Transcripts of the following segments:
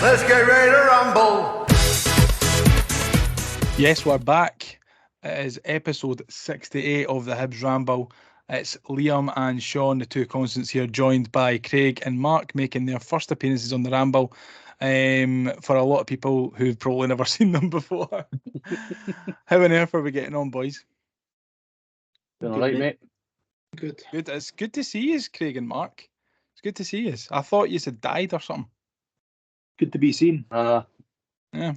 Let's get ready to rumble. Yes, we're back. It is episode 68 of the Hibs Ramble. It's Liam and Sean, the two constants here, joined by Craig and Mark, making their first appearances on the Ramble. For a lot of people who've probably never seen them before. How on earth are we getting on, boys? Doing all right, mate. Good. It's good to see you, Craig and Mark. It's good to see you. I thought you had died or something. Good to be seen. Yeah.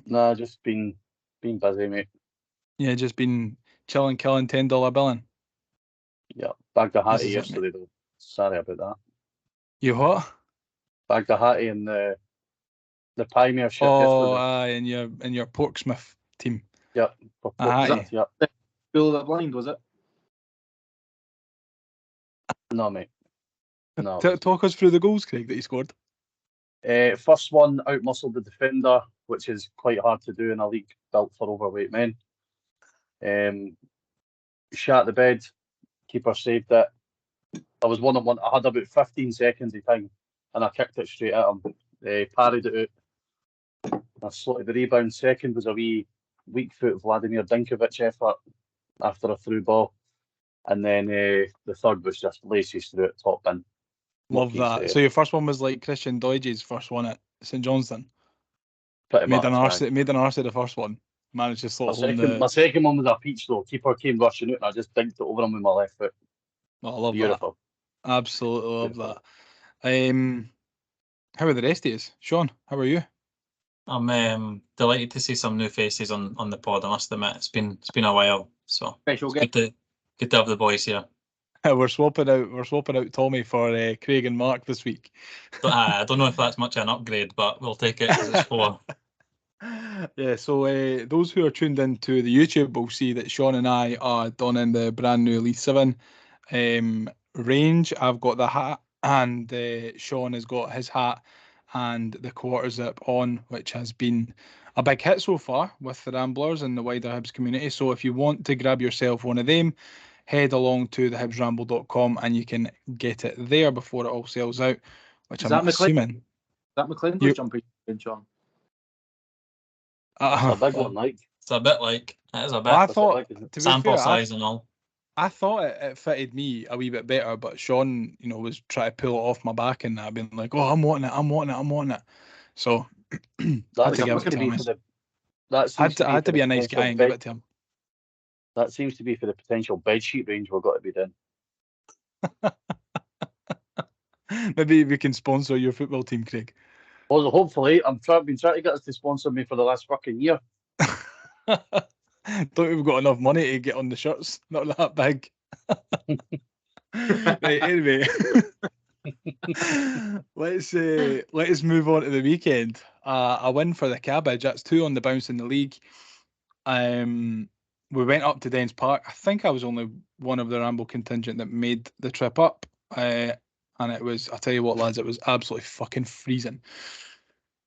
Nah, just been busy, mate. Yeah, just been chilling, killing $10 billing. Yeah, bagged a This hattie is it, yesterday though. Sorry about that. You what? Bagged a hattie in the Piemiership Oh, yesterday. in your Portsmouth team. Yep. For A hattie. Portsmouth, yep. School of the Blind, was it? No, mate. No. Talk us through the goals, Craig, that you scored. First one, out-muscled the defender, which is quite hard to do in a league built for overweight men. Shat the bed, keeper saved it. I was 1-on-1. I had about 15 seconds of time, and I kicked it straight at him. Parried it out. I slotted the rebound. Second was a wee weak foot Vladimir Dinkovic effort after a through ball. And then the third was just laces through it, top bin. Love that. So your first one was like Christian Doidge's first one at St Johnstone. Pretty Made much. Made an arse of the first one. Managed to slot home the... My second one was a peach though. Keeper came rushing out and I just dinked it over him with my left foot. Oh, I love Beautiful. that. Absolutely love Beautiful. that. How are the rest of you? Sean, how are you? I'm delighted to see some new faces on the pod. I must admit, it's been a while, so Special it's good to have the boys here. We're swapping out Tommy for Craig and Mark this week. But I don't know if that's much of an upgrade, but we'll take it because it's 4. Yeah, so those who are tuned into the YouTube will see that Sean and I are donning the brand new LEITH 7 range. I've got the hat, and Sean has got his hat and the quarter zip on, which has been a big hit so far with the Ramblers and the wider Hibs community. So if you want to grab yourself one of them, head along to thehibsramble.com and you can get it there before it all sells out, which I'm assuming. Is that McClintock's jumper, Sean? It's a big one, like. It's a bit like it is a bit. I thought, to be sample fair, size and all. I thought it fitted me a wee bit better, but Sean, was trying to pull it off my back, and I've been like, "Oh, I'm wanting it." So That I had to be a nice guy and give it to him. That seems to be for the potential bedsheet range we're going to be doing. Maybe we can sponsor your football team, Craig. Well, hopefully, I've been trying to get us to sponsor me for the last fucking year. Don't think we've got enough money to get on the shirts. Not that big. Right, anyway, let's move on to the weekend. A win for the Cabbage. That's 2 on the bounce in the league. We went up to Dens Park. I think I was only one of the Ramble contingent that made the trip up. And it was, I'll tell you what, lads, it was absolutely fucking freezing.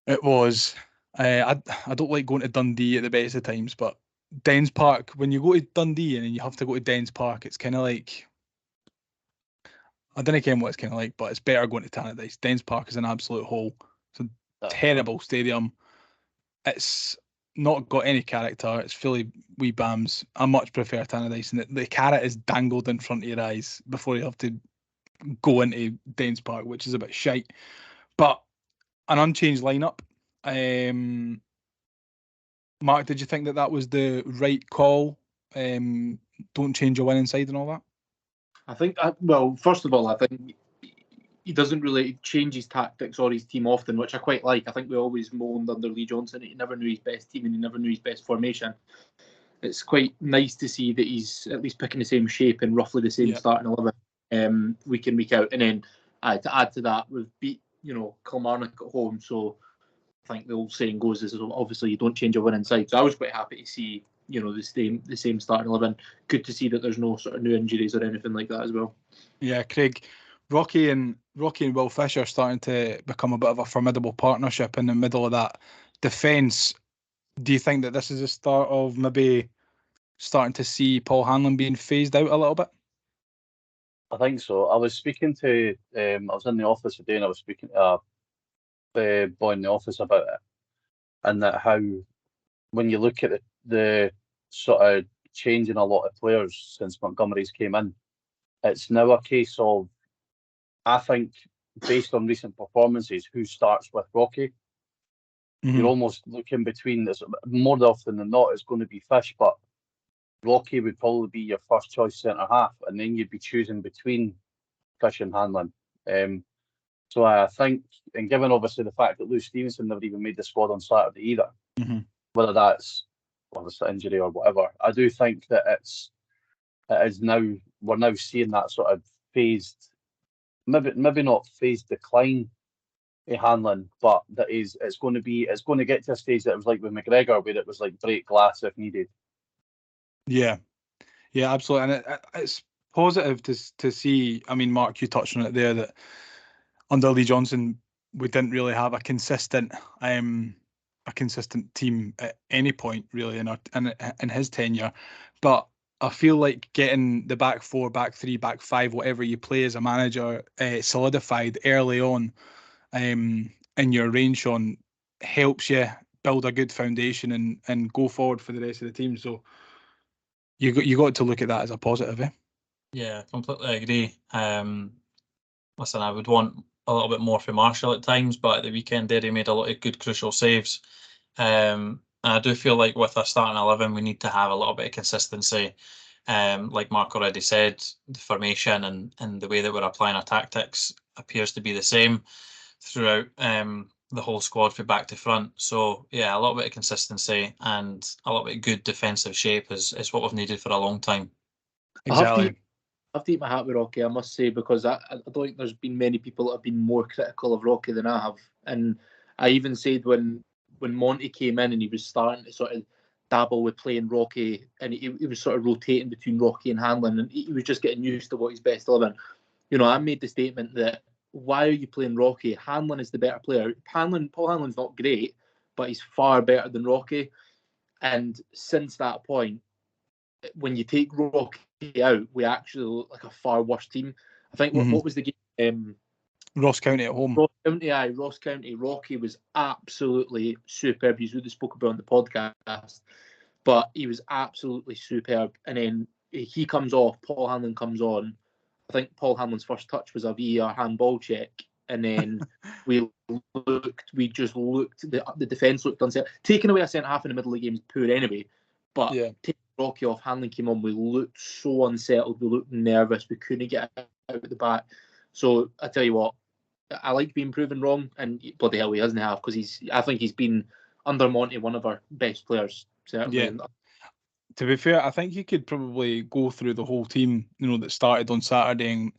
It was. I don't like going to Dundee at the best of times, but Dens Park, when you go to Dundee and then you have to go to Dens Park, it's kind of like, I don't know what it's kind of like, but it's better going to Tannadice. Dens Park is an absolute hole. It's a terrible stadium. It's not got any character. It's fully wee bams. I much prefer Tannadice, and the carrot is dangled in front of your eyes before you have to go into Dens Park, which is a bit shite. But an unchanged lineup. Mark, did you think that was the right call? Don't change your winning side and all that? I think, well, first of all, I think he doesn't really change his tactics or his team often, which I quite like. I think we always moaned under Lee Johnson. He never knew his best team and he never knew his best formation. It's quite nice to see that he's at least picking the same shape and roughly the same starting 11 week in, week out. And then to add to that, we've beat, Kilmarnock at home. So I think the old saying goes is obviously you don't change your winning side. So I was quite happy to see, the same starting 11. Good to see that there's no sort of new injuries or anything like that as well. Yeah, Craig, Rocky and Will Fisher starting to become a bit of a formidable partnership in the middle of that defence. Do you think that this is the start of maybe starting to see Paul Hanlon being phased out a little bit? I think so. I was speaking to, I was in the office today and I was speaking to the boy in the office about it. and that how when you look at the sort of changing a lot of players since Montgomery's came in, it's now a case of, I think, based on recent performances, who starts with Rocky. You're almost looking between this. More often than not, it's going to be Fish, but Rocky would probably be your first choice centre half, and then you'd be choosing between Fish and Hanlon. So I think, and given obviously the fact that Lou Stevenson never even made the squad on Saturday either, whether that's injury or whatever, I do think that we're now seeing that sort of phased, maybe not phased decline in Hanlon, but it's going to get to a stage that it was like with McGregor, where it was like break glass if needed. Yeah, absolutely, and it's positive to see. I mean, Mark, you touched on it there, that under Lee Johnson we didn't really have a consistent team at any point really in his tenure, but I feel like getting the back four, back three, back five, whatever you play as a manager, solidified early on in your range, Sean, helps you build a good foundation and go forward for the rest of the team. So you got to look at that as a positive, eh? Yeah, completely agree. Listen, I would want a little bit more from Marshall at times, but at the weekend there he made a lot of good crucial saves. And I do feel like with a starting 11, we need to have a little bit of consistency. Like Mark already said, the formation and the way that we're applying our tactics appears to be the same throughout the whole squad from back to front. So yeah, a little bit of consistency and a little bit of good defensive shape is what we've needed for a long time. Exactly. I have to eat my hat with Rocky, I must say, because I don't think there's been many people that have been more critical of Rocky than I have. And I even said when Monty came in and he was starting to sort of dabble with playing Rocky, and he was sort of rotating between Rocky and Hanlon, and he was just getting used to what he's best 11. You know, I made the statement that, why are you playing Rocky? Hanlon is the better player. Paul Hanlon's not great, but he's far better than Rocky. And since that point, when you take Rocky out, we actually look like a far worse team. I think what was the game? Ross County at home. Ross County. Rocky was absolutely superb. He's really spoke about on the podcast, but he was absolutely superb. And then he comes off, Paul Hanlon comes on. I think Paul Hanlon's first touch was a VAR handball check, and then we just looked. The defence looked uncertain. Taking away a centre half in the middle of the game is poor anyway, but taking Rocky off, Hanlon came on. We looked so unsettled. We looked nervous. We couldn't get out at the back. So I tell you what, I like being proven wrong, and bloody hell, he hasn't have, because I think he's been under Monty one of our best players certainly. Yeah. To be fair, I think you could probably go through the whole team, that started on Saturday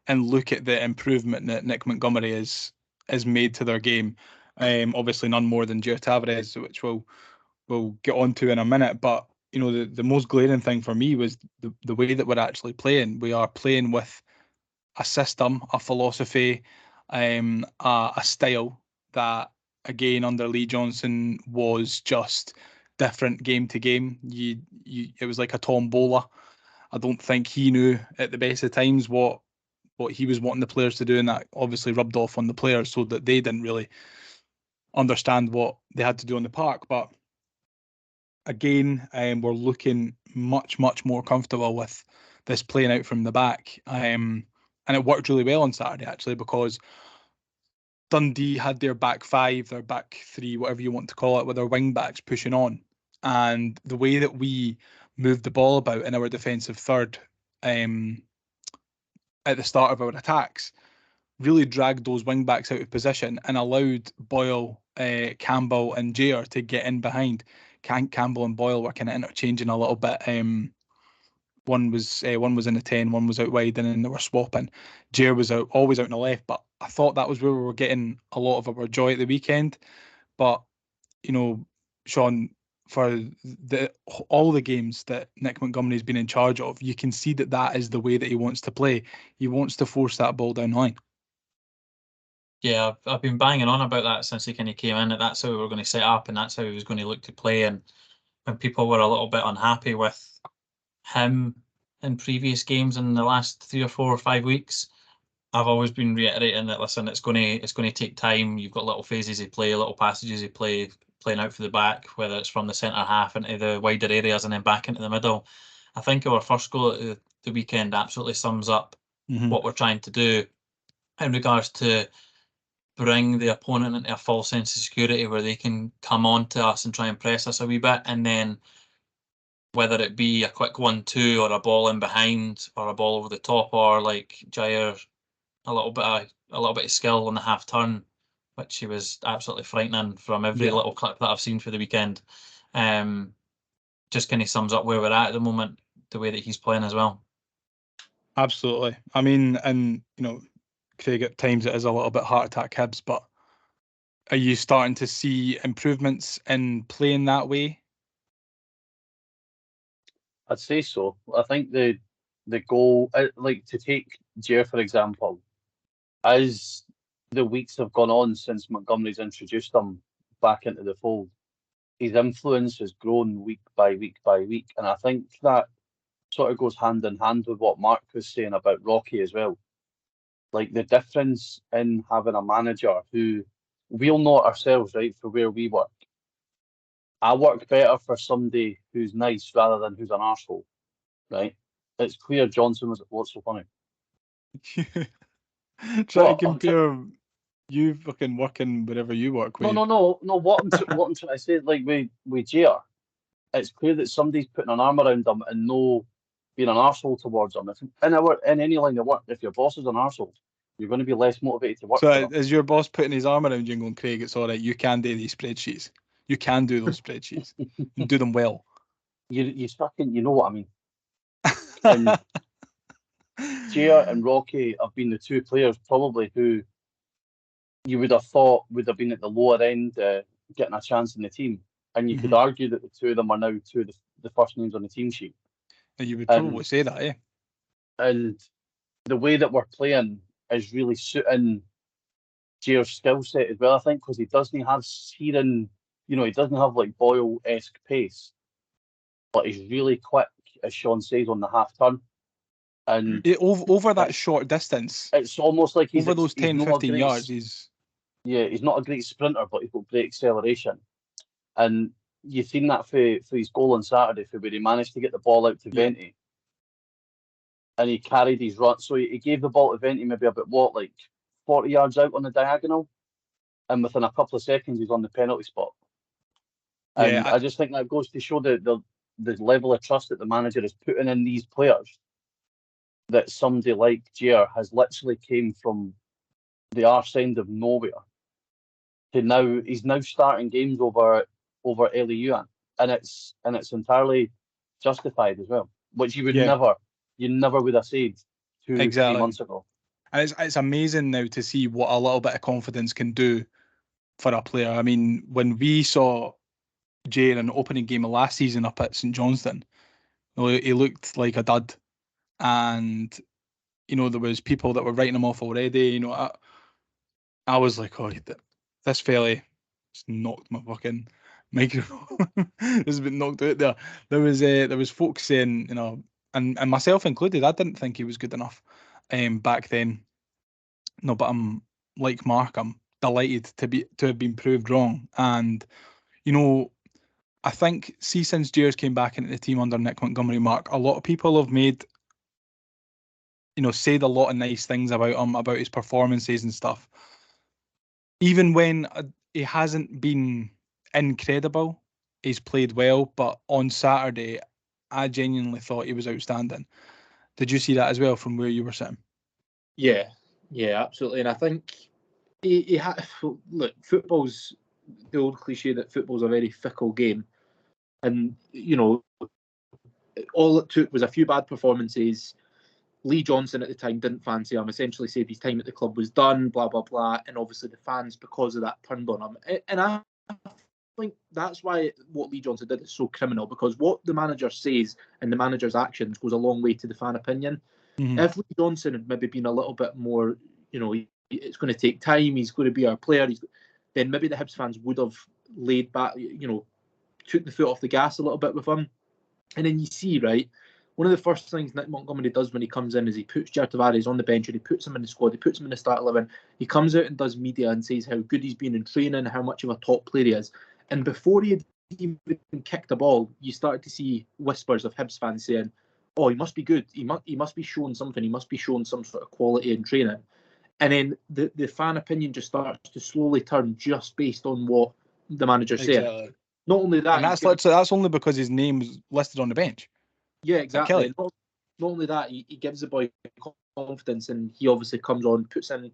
and look at the improvement that Nick Montgomery has made to their game. Obviously, none more than Jair Tavares, which we'll get onto in a minute. But the most glaring thing for me was the way that we're actually playing. We are playing with a system, a philosophy, a style that, again, under Lee Johnson was just different game to game. It was like a tombola. I don't think he knew at the best of times what he was wanting the players to do, and that obviously rubbed off on the players so that they didn't really understand what they had to do on the park. But again, we're looking much more comfortable with this playing out from the back. And it worked really well on Saturday, actually, because Dundee had their back five, their back three, whatever you want to call it, with their wing backs pushing on. And the way that we moved the ball about in our defensive third at the start of our attacks really dragged those wing backs out of position and allowed Boyle, Campbell and Jair to get in behind. Campbell and Boyle were kind of interchanging a little bit. One was in the 10, one was out wide, and then they were swapping. Jair was always out on the left, but I thought that was where we were getting a lot of our joy at the weekend. But Sean, for all the games that Nick Montgomery's been in charge of, you can see that is the way that he wants to play. He wants to force that ball down line. Yeah, I've been banging on about that since he kind of came in, that that's how we were going to set up and that's how he was going to look to play. And when people were a little bit unhappy with him in previous games in the last 3 or 4 or 5 weeks, I've always been reiterating that, listen, it's going to take time. You've got little phases he play, little passages he plays playing out for the back, whether it's from the centre half into the wider areas and then back into the middle. I think our first goal at the weekend absolutely sums up what we're trying to do in regards to bring the opponent into a false sense of security where they can come on to us and try and press us a wee bit, and then whether it be a quick 1-2 or a ball in behind or a ball over the top, or like Jair, a little bit of skill on the half turn, which he was absolutely frightening from every little clip that I've seen for the weekend. Just kind of sums up where we're at the moment, the way that he's playing as well. Absolutely. I mean, and Craig, at times it is a little bit heart attack Hibs, but are you starting to see improvements in playing that way? I'd say so. I think the goal, like to take Jair for example, as the weeks have gone on since Montgomery's introduced him back into the fold, his influence has grown week by week by week, and I think that sort of goes hand in hand with what Mark was saying about Rocky as well. Like the difference in having a manager who we'll know it ourselves, right, for where we work. I work better for somebody who's nice rather than who's an arsehole, right? It's clear Johnson was what's so funny. Try to compare you fucking working wherever you work with. No. What I'm trying to say, like with Jair, it's clear that somebody's putting an arm around them and no being an arsehole towards them. If in any line of work, if your boss is an arsehole, you're going to be less motivated to work. So is your boss putting his arm around you and going, Craig, it's all right, you can do these spreadsheets. You can do those spreadsheets. You do them well. You fucking, you know what I mean. And Jair and Rocky have been the two players probably who you would have thought would have been at the lower end getting a chance in the team. And you could argue that the two of them are now two of the first names on the team sheet. You would probably say that, eh? And the way that we're playing is really suiting Jair's skill set as well, I think, because he doesn't have searing, he doesn't have like Boyle-esque pace, but he's really quick, as Sean says, on the half turn. And over that short distance, it's almost like he's over those 10, 15 yards. He's not a great sprinter, but he's got great acceleration. And you've seen that for his goal on Saturday, for where he managed to get the ball out to Venti, and he carried his run. So he gave the ball to Venti maybe about 40 yards out on the diagonal, and within a couple of seconds he's on the penalty spot. And I just think that goes to show the level of trust that the manager is putting in these players. That somebody like Jair has literally came from the arse end of nowhere to now he's now starting games over LEU, and it's entirely justified as well, which you would never would have said 2-3 months ago. And it's amazing now to see what a little bit of confidence can do for a player. I mean, when we saw Jair in the opening game of last season up at St Johnstone, he looked like a dud, and there was people that were writing him off already. I was like, oh, this fella just knocked my fucking microphone. Has been knocked out there. There was folks saying, and myself included, I didn't think he was good enough back then. No, but I'm like Mark, I'm delighted to have been proved wrong. And I think since Jair's came back into the team under Nick Montgomery, Mark, a lot of people have made said a lot of nice things about him, about his performances and stuff. Even when he hasn't been incredible, he's played well. But on Saturday, I genuinely thought he was outstanding. Did you see that as well from where you were sitting? Yeah, absolutely. And I think look, football's the old cliche that football's a very fickle game. And, all it took was a few bad performances. Lee Johnson at the time didn't fancy him, essentially said his time at the club was done, blah, blah, blah. And obviously the fans, because of that, turned on him. And I think that's why what Lee Johnson did is so criminal, because what the manager says and the manager's actions goes a long way to the fan opinion. If Lee Johnson had maybe been a little bit more, it's going to take time, he's going to be our player, then maybe the Hibs fans would have laid back, took the foot off the gas a little bit with him. And then you see, right, one of the first things Nick Montgomery does when he comes in is he puts Jair Tavares on the bench and he puts him in the squad, he puts him in the start 11. He comes out and does media and says how good he's been in training, how much of a top player he is. And before he had even kicked the ball, you started to see whispers of Hibs fans saying, "Oh, he must be good. He must be showing something. He must be showing some sort of quality in training." And then the fan opinion just starts to slowly turn just based on what the manager's saying. Exactly. Not only that, And that's only because his name's listed on the bench. yeah, exactly. Kelly. Not only that, he gives the boy confidence, and he obviously comes on, puts in.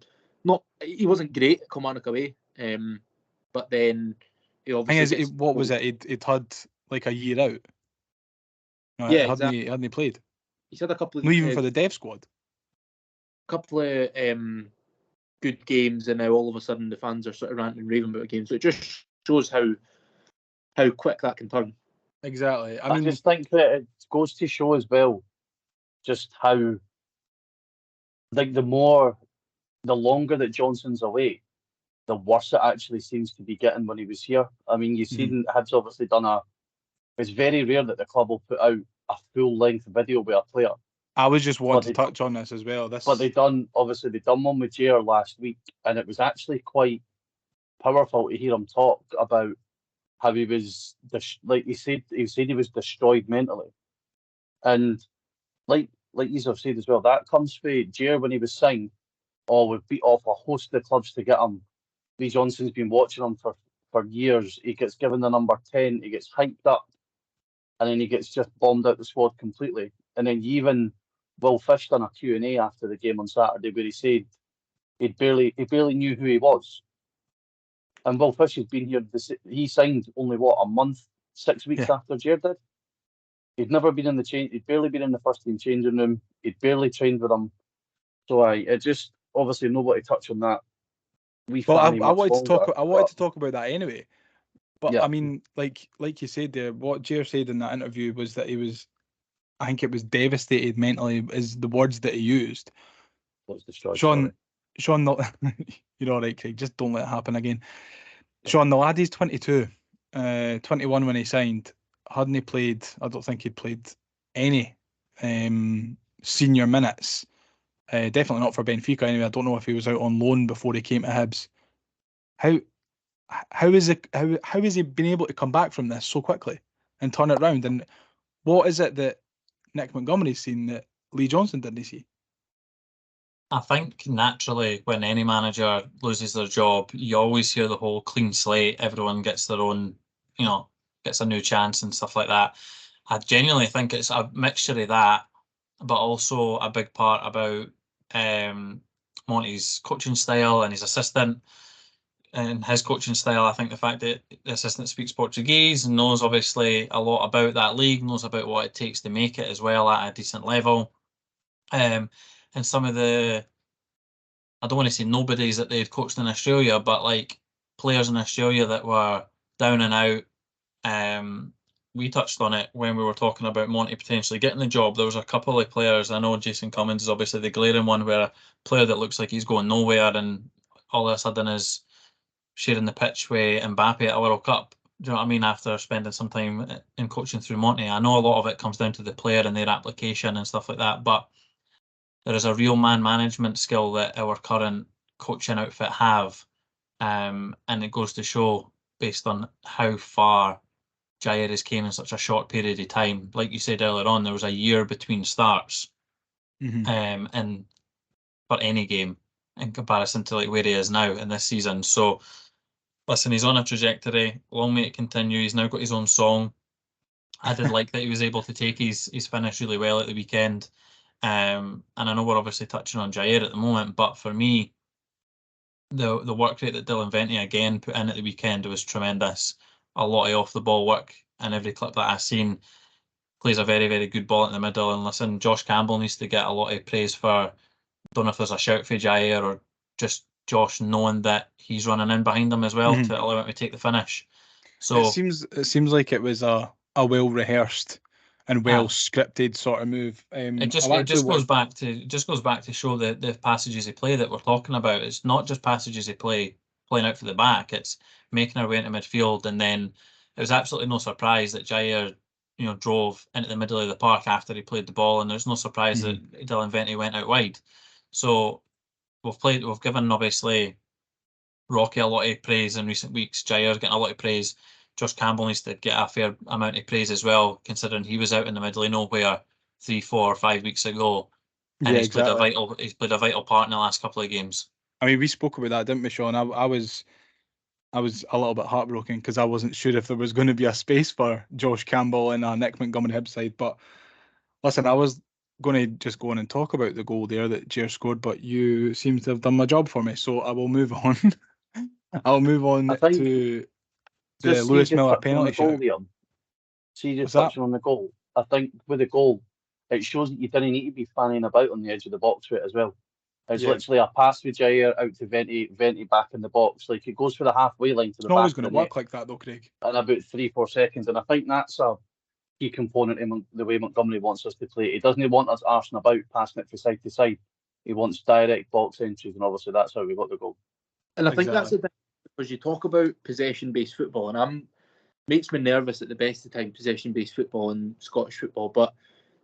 He wasn't great at Kilmarnock away, but then he obviously. What was it? He'd had like a year out. No, Yeah, hadn't he played? He's had a couple of Not even for the dev squad. couple of good games, and now all of a sudden the fans are sort of ranting and raving about the game. So it just shows how quick that can turn. Exactly. I just think that it goes to show as well just how, like, the longer that Johnson's away, the worse it actually seems to be getting when he was here. I mean, you've seen Hibs obviously done it's very rare that the club will put out a full-length video with a player. I was just wanting to touch on this as well. But they done one with Jair last week, and it was actually quite powerful to hear him talk about how he was, he said he was destroyed mentally. And like you have said as well, that comes from Jair when he was signed. Oh, we've beat off a host of clubs to get him. Lee Johnson's been watching him for years. He gets given the number 10, he gets hyped up, and then he gets just bombed out the squad completely. And then even Will Fish done a Q&A after the game on Saturday where he said he barely knew who he was. And Will Fish has been here. He signed only a month, 6 weeks after Jair did. He'd never been in the change. He'd barely been in the first team changing room. He'd barely trained with him. So it just obviously nobody touch on that. I wanted to talk about that anyway. But yeah. I mean, like you said there, what Jair said in that interview was that he was, I think it was devastated mentally, is the words that he used. What's destroyed? Sean, you're all right, Craig. Just don't let it happen again. Sean, the lad is 22, 21 when he signed. Hadn't he played? I don't think he'd played any senior minutes. Definitely not for Benfica anyway. I don't know if he was out on loan before he came to Hibs. How has he been able to come back from this so quickly and turn it around? And what is it that Nick Montgomery's seen that Lee Johnson didn't see? I think naturally when any manager loses their job, you always hear the whole clean slate, everyone gets their own, gets a new chance and stuff like that. I genuinely think it's a mixture of that, but also a big part about Monty's coaching style and his assistant and his coaching style. I think the fact that the assistant speaks Portuguese and knows obviously a lot about that league, knows about what it takes to make it as well at a decent level. And some of the, I don't want to say nobodies that they'd coached in Australia, but like players in Australia that were down and out. We touched on it when we were talking about Monty potentially getting the job. There was a couple of players. I know Jason Cummins is obviously the glaring one, where a player that looks like he's going nowhere and all of a sudden is sharing the pitch with Mbappe at a World Cup. Do you know what I mean? After spending some time in coaching through Monty, I know a lot of it comes down to the player and their application and stuff like that, but there is a real man management skill that our current coaching outfit have, and it goes to show based on how far Jair has came in such a short period of time. Like you said earlier on, there was a year between starts, and for any game in comparison to like where he is now in this season. So, listen, he's on a trajectory. Long may it continue. He's now got his own song. I did like that he was able to take his finish really well at the weekend. And I know we're obviously touching on Jair at the moment, but for me, the work rate that Dylan Vente again put in at the weekend was tremendous. A lot of off the ball work, and every clip that I've seen plays a very, very good ball in the middle. And listen, Josh Campbell needs to get a lot of praise for, don't know if there's a shout for Jair or just Josh knowing that he's running in behind him as well to allow him to take the finish. So it seems like it was a well rehearsed and well scripted sort of move. It just goes back to show the passages of play that we're talking about. It's not just passages of play playing out for the back. It's making our way into midfield, and then it was absolutely no surprise that Jair, drove into the middle of the park after he played the ball, and there's no surprise that Dylan Vente went out wide. So we've given obviously Rocky a lot of praise in recent weeks. Jair's getting a lot of praise. Josh Campbell needs to get a fair amount of praise as well, considering he was out in the middle of nowhere 3, 4, 5 weeks ago, and Yeah, he's exactly. played a vital part in the last couple of games. I mean, we spoke about that, didn't we, Sean? I was a little bit heartbroken because I wasn't sure if there was going to be a space for Josh Campbell in a Nick Montgomery Hibs side. But listen, I was going to just go on and talk about the goal there that Jair scored, but you seem to have done my job for me, so I will move on. I'll move on I think to the just Lewis just Miller touching on penalty the goal shout. there. See, What's just that? touching on the goal. I think with the goal, it shows that you didn't need to be fanning about on the edge of the box with it as well. It's Yeah. literally a pass with Jair out to Venti back in the box. Like, it goes for the halfway line to It's the not back always of going the to net work like that, though, Craig. in about 3-4 seconds. And I think that's a key component in the way Montgomery wants us to play. He doesn't want us arsing about, passing it from side to side. He wants direct box entries, and obviously that's how we got the goal. And I think that's Exactly. the thing, because you talk about possession-based football, and makes me nervous at the best of time, possession-based football and Scottish football. But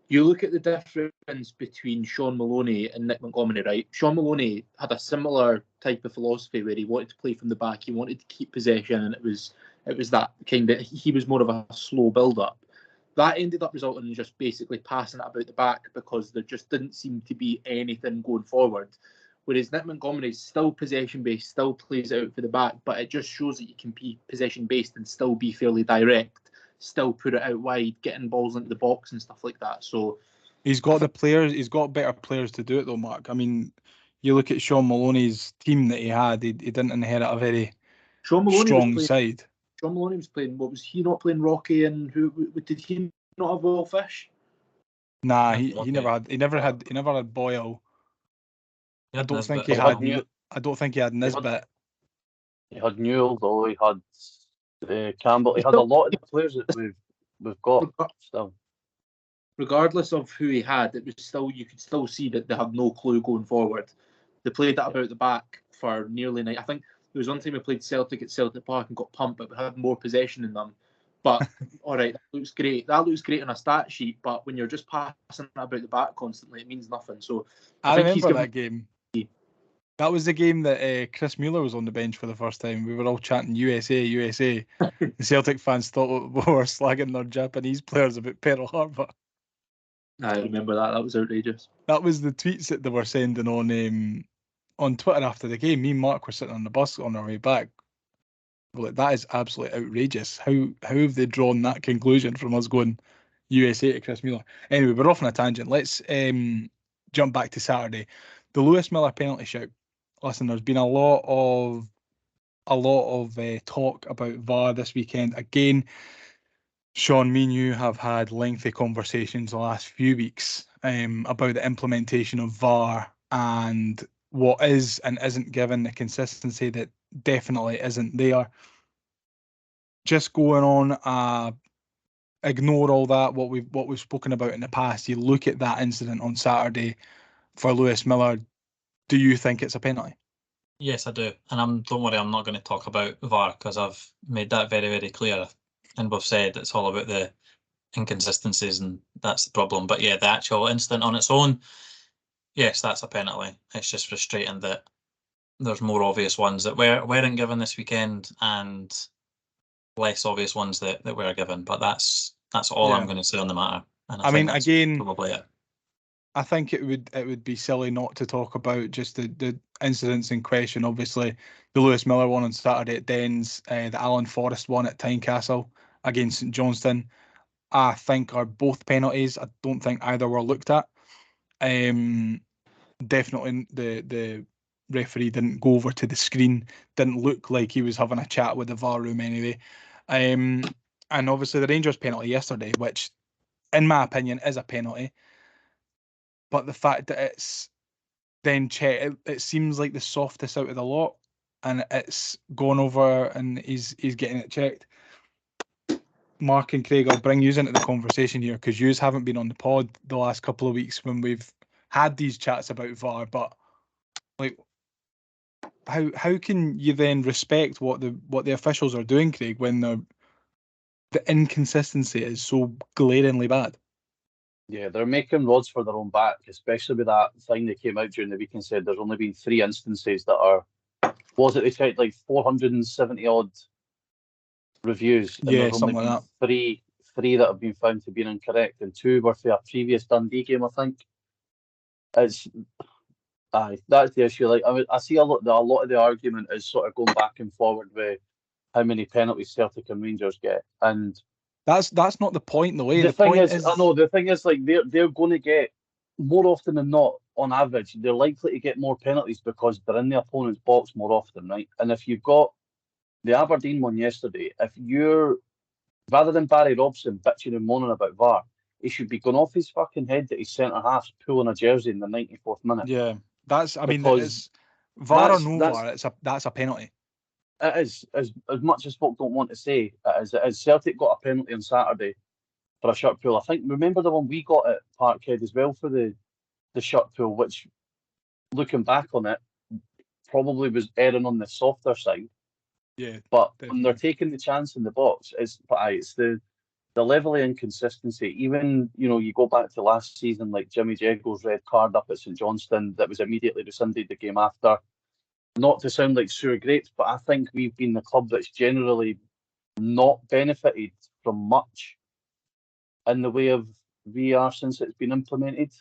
you look at the difference between Sean Maloney and Nick Montgomery, right? Sean Maloney had a similar type of philosophy where he wanted to play from the back, he wanted to keep possession, and it was that kind of, he was more of a slow build-up. That ended up resulting in just basically passing it about the back because there just didn't seem to be anything going forward. Whereas Nick Montgomery is still possession-based, still plays it out for the back, but it just shows that you can be possession-based and still be fairly direct, still put it out wide, getting balls into the box and stuff like that. So He's got the players. He's got better players to do it, though, Mark. I mean, you look at Sean Maloney's team that he had. He didn't inherit a very Sean Maloney strong side. Sean Maloney was playing. What was he not playing? Rocky, and who did he not have? Will Fish? Nah, Yeah, he okay. never had Boyle. He I had don't think Nisbet he as had. well. I don't think he had Nisbet. He had Newell, though. He had Campbell. He had a lot of the players that we've got still. Regardless of who he had, it was still, you could still see that they had no clue going forward. They played that about the back for nearly night. I think there was one time we played Celtic at Celtic Park and got pumped, but we had more possession in them. But all right, that looks great. That looks great on a stat sheet, but when you're just passing about the back constantly, it means nothing. So I think he's remember given. that game. That was the game that Chris Mueller was on the bench for the first time. We were all chanting USA, USA. The Celtic fans thought we were slagging their Japanese players about Pearl Harbor. I remember that. That was outrageous. That was the tweets that they were sending on Twitter after the game. Me and Mark were sitting on the bus on our way back. Like, that is absolutely outrageous. How have they drawn that conclusion from us going USA to Chris Mueller? Anyway, we're off on a tangent. Let's jump back to Saturday. The Lewis Miller penalty shout. Listen, there's been a lot of talk about VAR this weekend. Again, Sean, me and you have had lengthy conversations the last few weeks about the implementation of VAR and what is and isn't given, the consistency that definitely isn't there. Just going on, ignore all that, what we've spoken about in the past. You look at that incident on Saturday for Lewis Miller. Do you think it's a penalty? Yes, I do. And don't worry, I'm not going to talk about VAR because I've made that very, very clear. And we've said it's all about the inconsistencies and that's the problem. But yeah, the actual incident on its own, yes, that's a penalty. It's just frustrating that there's more obvious ones that weren't given this weekend and less obvious ones that were given. But that's all I'm going to say on the matter. And I think mean, that's again, probably it. I think it would be silly not to talk about just the incidents in question. Obviously, the Lewis Miller one on Saturday at Dens, the Alan Forrest one at Tynecastle against St Johnstone, I think are both penalties. I don't think either were looked at. Definitely the referee didn't go over to the screen, didn't look like he was having a chat with the VAR room anyway. And obviously the Rangers penalty yesterday, which in my opinion is a penalty. But the fact that it's then checked, it seems like the softest out of the lot, and it's gone over and he's getting it checked. Mark and Craig, I'll bring you into the conversation here because you haven't been on the pod the last couple of weeks when we've had these chats about VAR. But like, how can you then respect what the officials are doing, Craig, when the inconsistency is so glaringly bad? Yeah, they're making rods for their own back, especially with that thing that came out during the week and said there's only been 3 instances that are, was it they checked like 470 odd reviews, and Yeah, there's only something like been three that have been found to be incorrect, and 2 were for a previous Dundee game, I think. It's that's the issue. Like I see a lot of the argument is sort of going back and forward with how many penalties Celtic and Rangers get, and That's not the point, though. the thing is, I know the thing is, like they're going to get more often than not, on average, they're likely to get more penalties because they're in the opponent's box more often, right? And if you've got the Aberdeen one yesterday, if you're rather than Barry Robson bitching and moaning about VAR, he should be going off his fucking head that his centre half's pulling a jersey in the 94th minute. Yeah, that's. I mean, Because it's VAR or no that's- VAR. That's a penalty. It is, as much as folk don't want to say, it is. Celtic got a penalty on Saturday for a shot pull. I think, remember the one we got at Parkhead as well for the shot pull, which, looking back on it, probably was erring on the softer side. Yeah, But definitely. when they're taking the chance in the box, it's the level of inconsistency. Even, you go back to last season, like Jimmy Jego's red card up at St Johnstone that was immediately rescinded the game after. Not to sound like sour grapes, but I think we've been the club that's generally not benefited from much in the way of VAR since it's been implemented.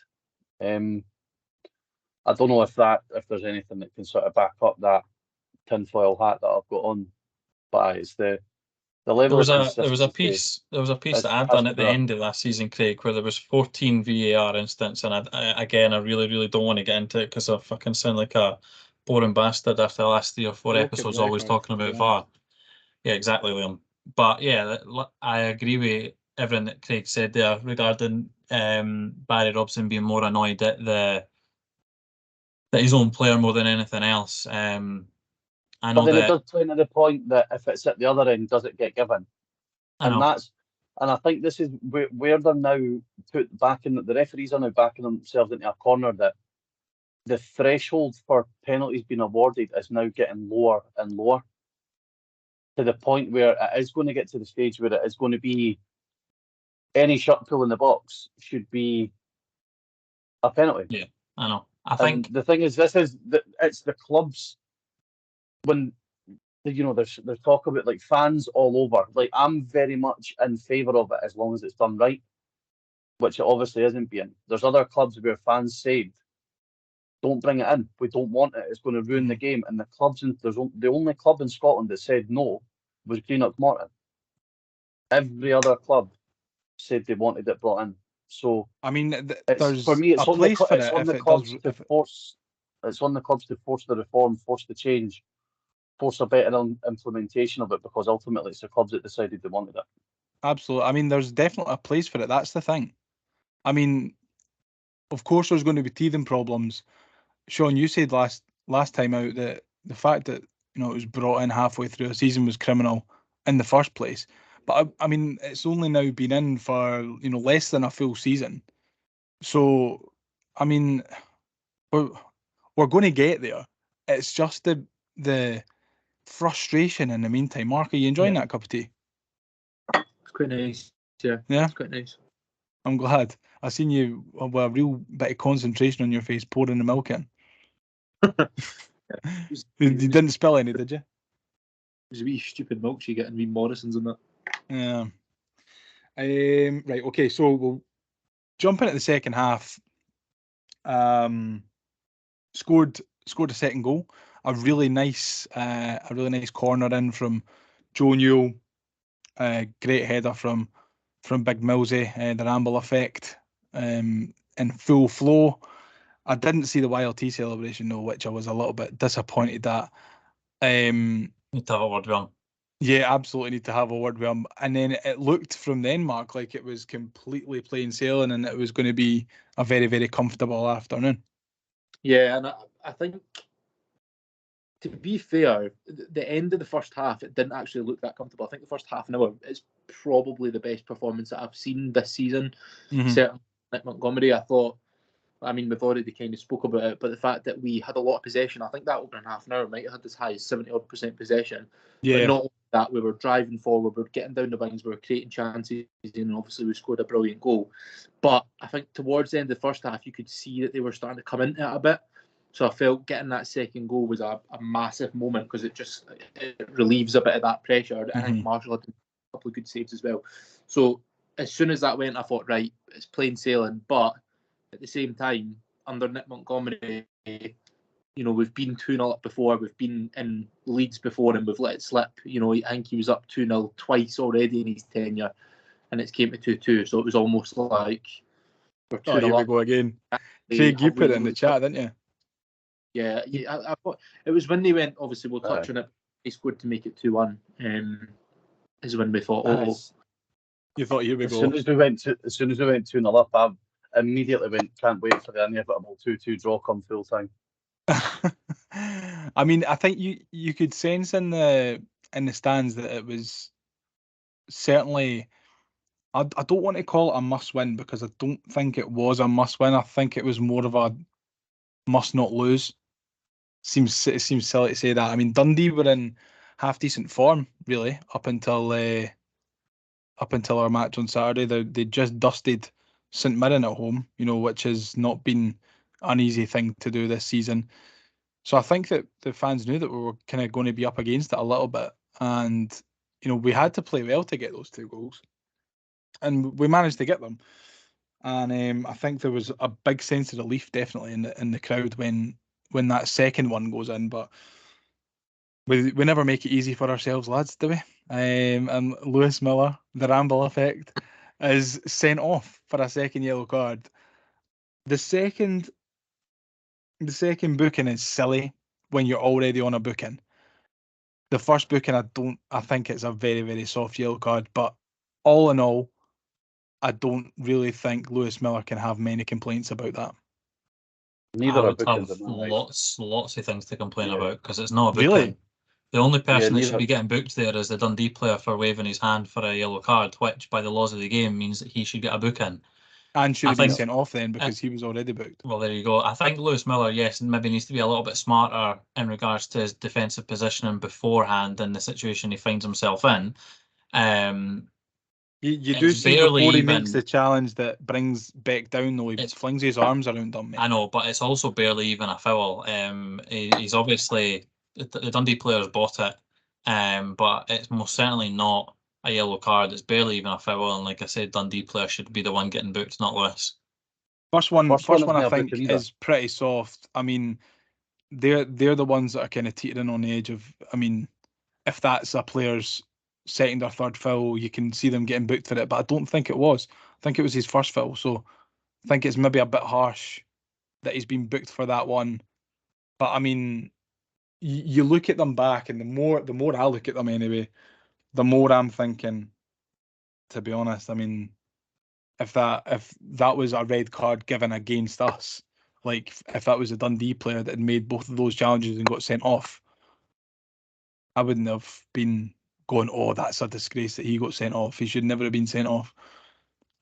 I don't know if there's anything that can sort of back up that tinfoil hat that I've got on, but it's the level of consistency. There was a piece that I'd done at the end of last season, Craig, where there was 14 VAR incidents, and I really, really don't want to get into it because I fucking sound like a boring bastard after the last 3 or 4 episodes always talking about VAR. Yeah, exactly, Liam. But yeah, I agree with everything that Craig said there regarding Barry Robson being more annoyed at his own player more than anything else. I know but then that it does play to the point that if it's at the other end, does it get given? And I think this is where they're now put back in. The referees are now backing themselves into a corner that the threshold for penalties being awarded is now getting lower and lower, to the point where it is going to get to the stage where it is going to be any shot pull in the box should be a penalty. Yeah, I know. I think the thing is, it's the clubs, when there's talk about like fans all over. Like, I'm very much in favour of it as long as it's done right, which it obviously isn't being. There's other clubs where fans said, "Don't bring it in. We don't want it. It's going to ruin the game." And the only club in Scotland that said no was Greenock Morton. Every other club said they wanted it brought in. So I mean, it's, for me, it's on the clubs to force. It's on the clubs to force the reform, force the change, force a better implementation of it, because ultimately it's the clubs that decided they wanted it. Absolutely. I mean, there's definitely a place for it. That's the thing. I mean, of course, there's going to be teething problems. Sean, you said last time out that the fact that it was brought in halfway through a season was criminal in the first place. But I mean, it's only now been in for less than a full season. So I mean, we're going to get there. It's just the frustration in the meantime. Mark, are you enjoying that cup of tea? It's quite nice. Yeah. It's quite nice. I'm glad. I seen you with a real bit of concentration on your face pouring the milk in. You didn't spill any, did you? It was a wee stupid milkshake getting wee Morrison's and that. Yeah. Right. Okay. So we'll jump into the second half. Scored a second goal. A really nice corner in from Joe Newell. Great header from Big Millsy. The Ramble effect in full flow. I didn't see the YLT celebration though, which I was a little bit disappointed at. need to have a word with him. Yeah, absolutely need to have a word with him. And then it looked from then, Mark, like it was completely plain sailing and it was going to be a very, very comfortable afternoon. Yeah, and I think, to be fair, the end of the first half, it didn't actually look that comfortable. I think the first half an hour is probably the best performance that I've seen this season. Mm-hmm. Certainly at Montgomery, I thought, I mean, we've already kind of spoke about it, but the fact that we had a lot of possession, I think that opening half an hour might have had as high as 70% possession. Yeah. But not only that, we were driving forward, we were getting down the wings, we were creating chances, and obviously we scored a brilliant goal. But I think towards the end of the first half, you could see that they were starting to come into it a bit. So I felt getting that second goal was a massive moment because it relieves a bit of that pressure. I think Marshall had a couple of good saves as well. So as soon as that went, I thought, right, it's plain sailing. But at the same time, under Nick Montgomery, we've been 2-0 up before. We've been in leads before and we've let it slip. I think he was up 2-0 twice already in his tenure and it's came to 2-2. So it was almost like we're 2-0 here we up. go again. Craig, you put it in the chat, didn't you? Yeah, I thought it was when they went. Obviously, we'll touch on it. They scored to make it 2-1. Is when we thought, you thought here we as go. Soon as we went 2-0 up, I immediately went, can't wait for the inevitable 2-2 draw come full time. I mean, I think you could sense in the stands that it was certainly. I don't want to call it a must win because I don't think it was a must win. I think it was more of a must not lose. It seems silly to say that. I mean, Dundee were in half decent form really up until our match on Saturday. They just dusted St Mirren at home, which has not been an easy thing to do this season. So I think that the fans knew that we were kind of going to be up against it a little bit, and we had to play well to get those 2 goals, and we managed to get them. And I think there was a big sense of relief definitely in the crowd when that second one goes in. But we never make it easy for ourselves, lads, do we? And Lewis Miller, the Ramble effect, is sent off for a second yellow card. The second booking is silly when you're already on a booking. The first booking, I think it's a very, very soft yellow card. But all in all, I don't really think Lewis Miller can have many complaints about that. Neither I are would bookings have in my life. lots of things to complain about because it's not a booking. Really? The only person that neither. should be getting booked there is the Dundee player for waving his hand for a yellow card, which by the laws of the game means that he should get a booking. And should have been sent off then because he was already booked. Well, there you go. I think Lewis Miller, yes, maybe needs to be a little bit smarter in regards to his defensive positioning beforehand in the situation he finds himself in. You do see before he makes the challenge that brings Beck down, though, he flings his arms around him. Mate. I know, but it's also barely even a foul. He's obviously the Dundee players bought it, but it's most certainly not a yellow card. It's barely even a foul, and like I said, Dundee player should be the one getting booked, not Lewis. First one I think is pretty soft. I mean, they're the ones that are kind of teetering on the edge of. I mean, if that's a player's second or third foul, you can see them getting booked for it. But I don't think it was. I think it was his first foul. So I think it's maybe a bit harsh that he's been booked for that one. But I mean, you look at them back, and the more I look at them anyway, the more I'm thinking. To be honest, I mean, if that was a red card given against us, like if that was a Dundee player that had made both of those challenges and got sent off, I wouldn't have been going, oh, that's a disgrace that he got sent off. He should never have been sent off.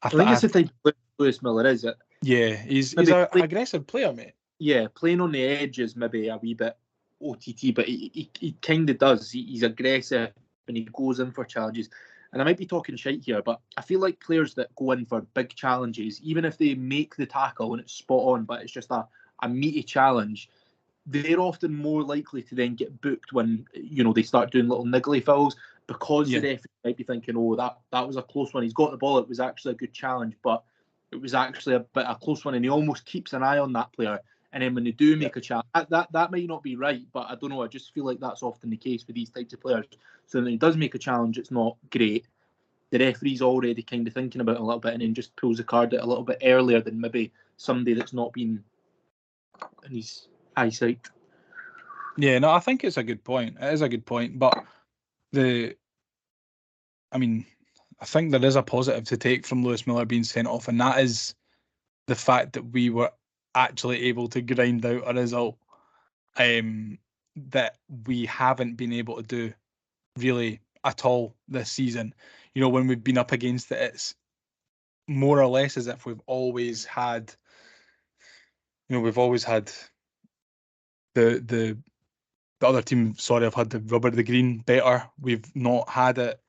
I think it's the type of Lewis Miller, is it? Yeah, he's an aggressive player, mate. Yeah, playing on the edge is maybe a wee bit OTT, but he kind of does. He's aggressive and he goes in for challenges. And I might be talking shite here, but I feel like players that go in for big challenges, even if they make the tackle and it's spot on, but it's just a meaty challenge, they're often more likely to then get booked when they start doing little niggly fouls because the referee might be thinking, oh, that was a close one. He's got the ball. It was actually a good challenge, but it was actually a close one, and he almost keeps an eye on that player. And then when they do make a challenge, that might not be right, but I don't know. I just feel like that's often the case for these types of players. So when he does make a challenge, it's not great. The referee's already kind of thinking about it a little bit and then just pulls the card out a little bit earlier than maybe somebody that's not been in his eyesight. Yeah, no, I think it's a good point. It is a good point, but I think there is a positive to take from Lewis Miller being sent off, and that is the fact that we were actually able to grind out a result that we haven't been able to do really at all this season. When we've been up against it, it's more or less as if we've always had the other team have had the rubber the green better. We've not had it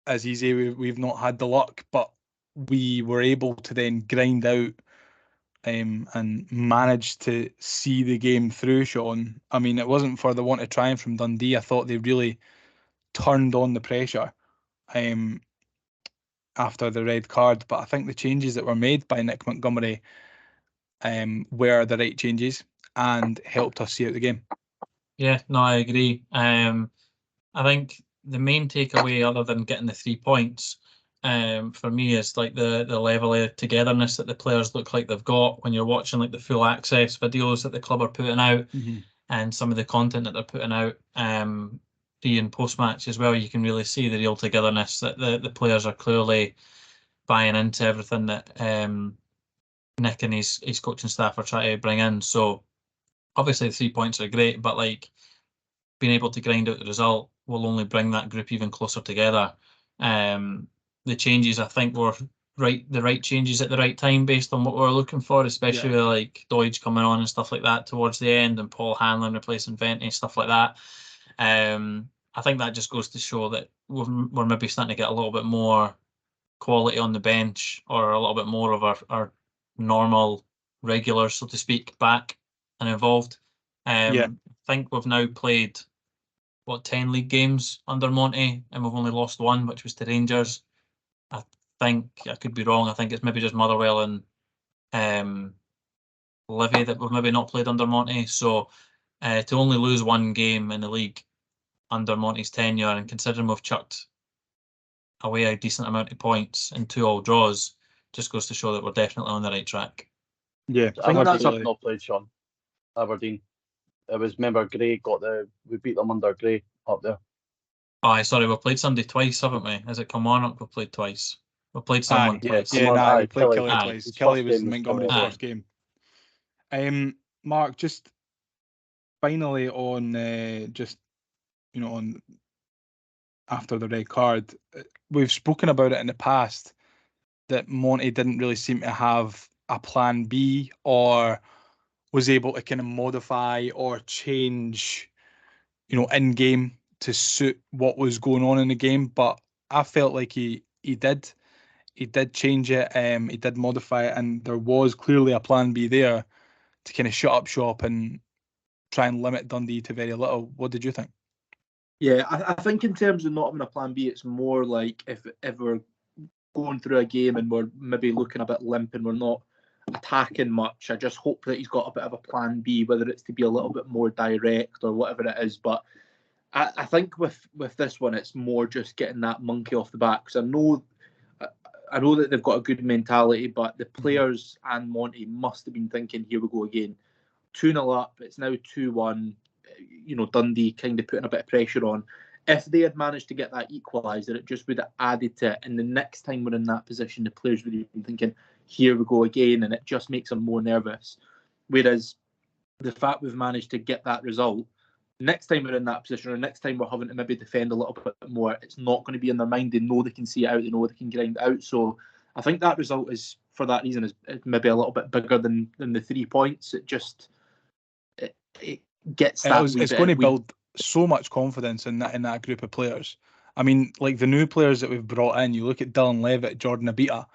as easy. We've not had the luck, but we were able to then grind out and managed to see the game through, Sean. I mean, it wasn't for the want of trying from Dundee. I thought they really turned on the pressure after the red card, but I think the changes that were made by Nick Montgomery were the right changes and helped us see out the game. Yeah, no, I agree. I think the main takeaway, other than getting the 3 points, for me is like the level of togetherness that the players look like they've got when you're watching like the full access videos that the club are putting out and some of the content that they're putting out pre and post match as well. You can really see the real togetherness that the players are clearly buying into everything that Nick and his coaching staff are trying to bring in. So obviously the 3 points are great, but like being able to grind out the result will only bring that group even closer together. The changes, I think, were the right changes at the right time based on what we were looking for, especially with like Doidge coming on and stuff like that towards the end, and Paul Hanlon replacing Venti, stuff like that. I think that just goes to show that we're maybe starting to get a little bit more quality on the bench, or a little bit more of our normal regulars, so to speak, back and involved. I think we've now played 10 league games under Monty, and we've only lost one, which was to Rangers. I think, I could be wrong, I think it's maybe just Motherwell and Livy that we've maybe not played under Monty. So to only lose one game in the league under Monty's tenure, and considering we've chucked away a decent amount of points and 2 all draws, just goes to show that we're definitely on the right track. Yeah, I think that's I've not played, Sean. Aberdeen. It was, remember, Gray we beat them under Gray up there. Oh, sorry, we've played somebody twice, haven't we? Has it come on? We've played twice. We've played someone twice. We played Kelly Aye. twice. Kelly was Montgomery's first game. Mark, just finally on on after the red card, we've spoken about it in the past that Monty didn't really seem to have a plan B, or was able to kind of modify or change, in game to suit what was going on in the game. But I felt like he did change it, he did modify it, and there was clearly a plan B there to kind of shut up shop and try and limit Dundee to very little. What did you think? Yeah, I think in terms of not having a plan B, it's more like if we're going through a game and we're maybe looking a bit limp and we're not attacking much, I just hope that he's got a bit of a plan B, whether it's to be a little bit more direct or whatever it is. But I think with this one, it's more just getting that monkey off the back, because I know that they've got a good mentality, but the players and Monty must have been thinking, here we go again. 2-0 up, it's now 2-1. Dundee kind of putting a bit of pressure on. If they had managed to get that equaliser, it just would have added to it. And the next time we're in that position, the players would have been thinking, here we go again, and it just makes them more nervous. Whereas the fact we've managed to get that result, next time we're in that position, or next time we're having to maybe defend a little bit more, it's not going to be in their mind. They know they can see it out, they know they can grind it out. So I think that result is, for that reason, is maybe a little bit bigger than the 3 points. It just it gets that. It's going to build so much confidence in that group of players. I mean, like the new players that we've brought in, you look at Dylan Levitt, Jordan Abita,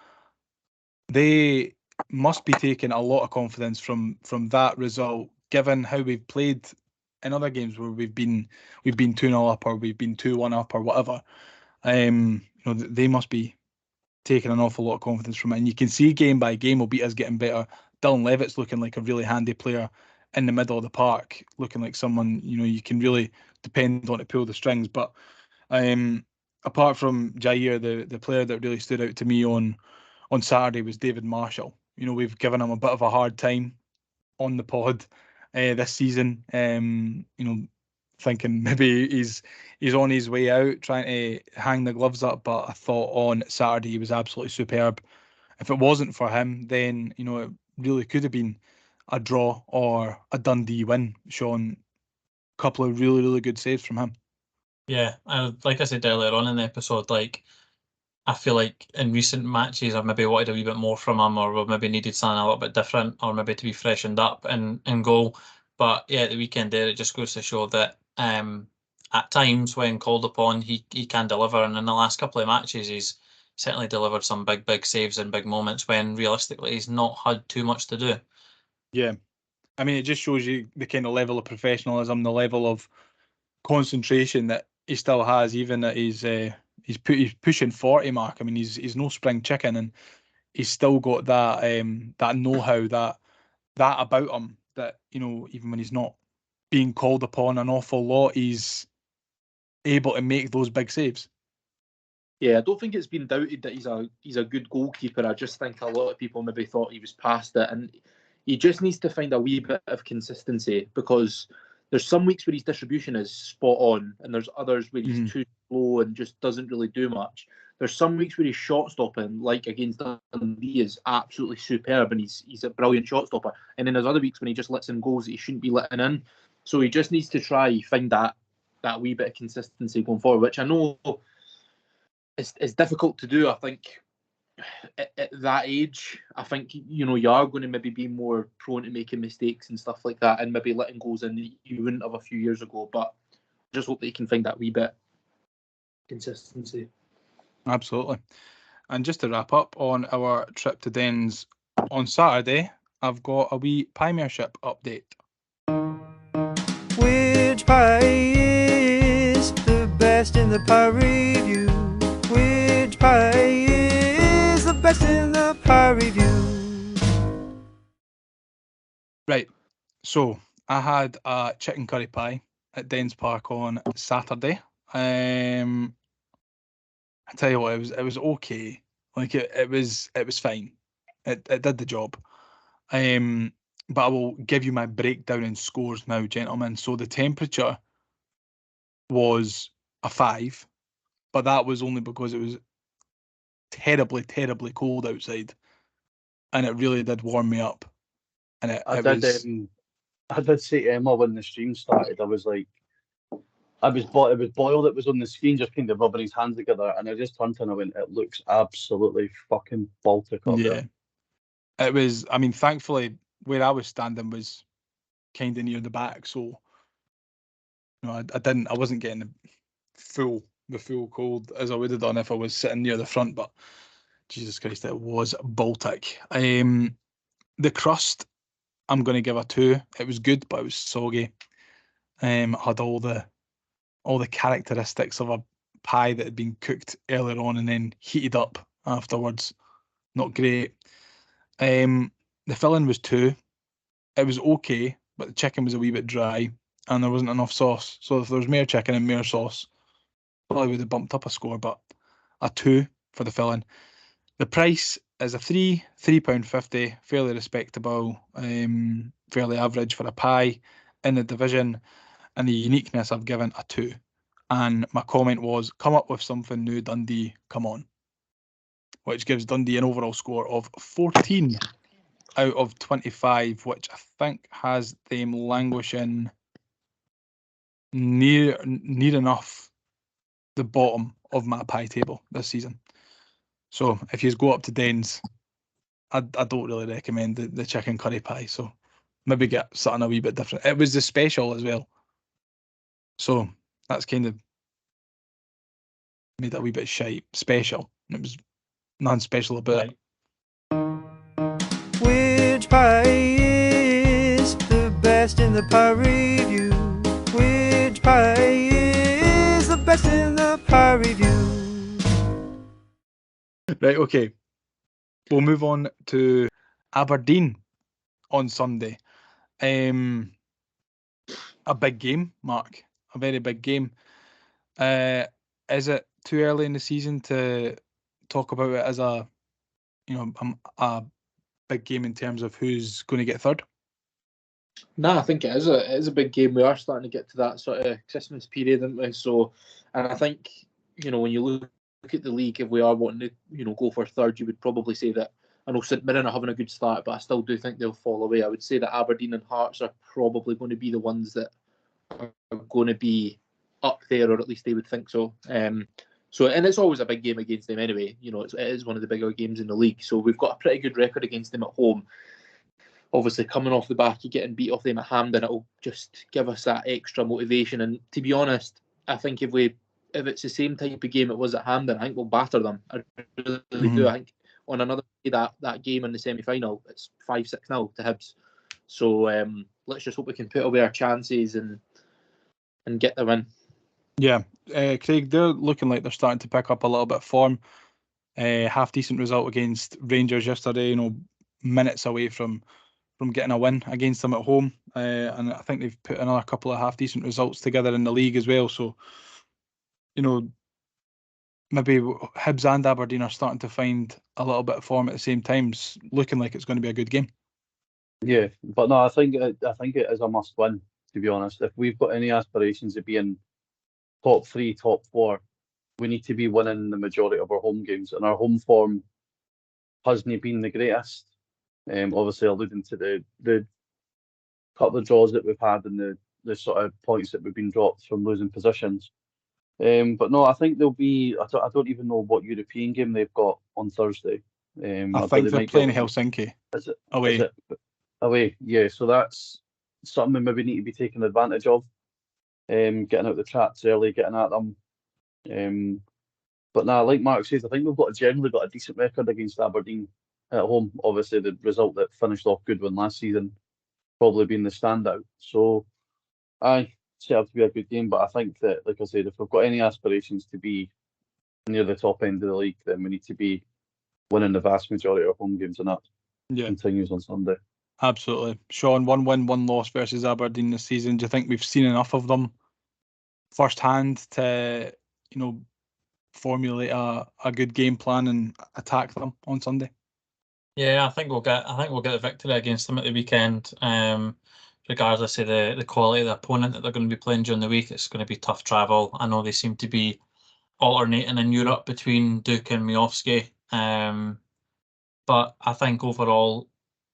they must be taking a lot of confidence from that result, given how we've played in other games where we've been 2-0 up, or we've been 2-1 up, or whatever. They must be taking an awful lot of confidence from it. And you can see game by game, Obita's getting better. Dylan Levitt's looking like a really handy player in the middle of the park, looking like someone you can really depend on to pull the strings. But apart from Jair, the player that really stood out to me on Saturday was David Marshall. We've given him a bit of a hard time on the pod this season. Thinking maybe he's on his way out, trying to hang the gloves up. But I thought on Saturday he was absolutely superb. If it wasn't for him, then it really could have been a draw or a Dundee win. Sean, a couple of really, really good saves from him. Yeah, like I said earlier on in the episode, like I feel like in recent matches I've maybe wanted a wee bit more from him, or we've maybe needed something a little bit different, or maybe to be freshened up in goal. But yeah, the weekend there, it just goes to show that at times when called upon, he can deliver. And in the last couple of matches, he's certainly delivered some big saves in big moments when realistically he's not had too much to do. Yeah. I mean, it just shows you the kind of level of professionalism, the level of concentration that he still has, even at he's pushing 40 mark. I mean, he's no spring chicken, and he's still got that that know-how, that about him, that, you know, even when he's not being called upon an awful lot, he's able to make those big saves. Yeah, I don't think it's been doubted that he's a good goalkeeper. I just think a lot of people maybe thought he was past it, and he just needs to find a wee bit of consistency, because there's some weeks where his distribution is spot on, and there's others where he's too slow and just doesn't really do much. There's some weeks where his shot stopping, like against Dundee, is absolutely superb, and he's a brilliant shot stopper. And then there's other weeks when he just lets in goals that he shouldn't be letting in. So he just needs to try find that wee bit of consistency going forward, which I know it's difficult to do. I think at that age, I think, you know, you are going to maybe be more prone to making mistakes and stuff like that, and maybe letting goals in that you wouldn't have a few years ago. But I just hope that you can find that wee bit of consistency. Absolutely. And just to wrap up on our trip to Dens on Saturday, I've got a wee Piemiership update. Which pie is the best in the pie review? Which pie is the best in the pie review? Right. So I had a chicken curry pie at Dens Park on Saturday. I tell you what, it was okay. Like it was fine. It did the job. But I will give you my breakdown in scores now, gentlemen. So the temperature was a 5, but that was only because it was terribly cold outside, and it really did warm me up. And I did say to Emma when the stream started, I was like, it was Boyle that was on the screen, just kind of rubbing his hands together, and I just turned to him and I went, "It looks absolutely fucking Baltic up there." It was. I mean, thankfully, where I was standing was kind of near the back, so you know, I wasn't getting the full cold as I would have done if I was sitting near the front. But Jesus Christ, it was Baltic. The crust, I'm going to give a 2. It was good, but it was soggy. It had all the characteristics of a pie that had been cooked earlier on and then heated up afterwards. Not great. The filling was 2. It was okay, but the chicken was a wee bit dry and there wasn't enough sauce. So if there was more chicken and more sauce, probably would have bumped up a score, but a 2 for the filling. The price is a £3.50, fairly respectable, fairly average for a pie in the division. And the uniqueness, I've given a 2. And my comment was, come up with something new, Dundee, come on. Which gives Dundee an overall score of 14 out of 25, which I think has them languishing near enough the bottom of my pie table this season. So if you go up to Dens, I don't really recommend the chicken curry pie. So maybe get something a wee bit different. It was the special as well. So that's kind of made it a wee bit shite. Special. It was non-special about it. Which pie is the best in the pie review? Which pie is the best in the pie review? Right, okay. We'll move on to Aberdeen on Sunday. A big game, Mark. A very big game. Is it too early in the season to talk about it as a big game in terms of who's going to get third? No, I think it is a big game. We are starting to get to that sort of Christmas period, aren't we? So, and I think, you know, when you look at the league, if we are wanting to, you know, go for third, you would probably say that, I know St Mirren are having a good start, but I still do think they'll fall away. I would say that Aberdeen and Hearts are probably going to be the ones that are going to be up there, or at least they would think so. So, and it's always a big game against them anyway. You know, it is one of the bigger games in the league. So we've got a pretty good record against them at home. Obviously, coming off the back of getting beat off them at Hampden, it'll just give us that extra motivation. And to be honest, I think if we if it's the same type of game it was at Hampden, I think we'll batter them. I really Mhm. do. I think on another day, that game in the semi-final, it's 5-6-0 to Hibs. So let's just hope we can put away our chances and get the win. Yeah, Craig, they're looking like they're starting to pick up a little bit of form. Half decent result against Rangers yesterday. Minutes away from getting a win against them at home, and I think they've put another couple of half decent results together in the league as well. So, maybe Hibs and Aberdeen are starting to find a little bit of form at the same time. It's looking like it's going to be a good game. Yeah, but no, I think it is a must win, to be honest. If we've got any aspirations of being top 3, top 4, we need to be winning the majority of our home games, and our home form hasn't been the greatest. Obviously alluding to the couple of draws that we've had and the sort of points that we've been dropped from losing positions. But no, I think there'll be. I don't even know what European game they've got on Thursday. I think they're playing Helsinki. Is it away? Is it away? Yeah. So that's something we maybe need to be taking advantage of. Getting out the traps early, getting at them. But now, like Mark says, I think we've generally got a decent record against Aberdeen at home. Obviously, the result that finished off Goodwin last season probably being the standout. So, I set up to be a good game, but I think that, like I said, if we've got any aspirations to be near the top end of the league, then we need to be winning the vast majority of home games, and that continues on Sunday. Absolutely. Sean, 1 win, 1 loss versus Aberdeen this season. Do you think we've seen enough of them firsthand to, formulate a good game plan and attack them on Sunday? Yeah, I think we'll get a victory against them at the weekend. Regardless of the quality of the opponent that they're going to be playing during the week, it's going to be tough travel. I know they seem to be alternating in Europe between Duke and Miovski. But I think overall,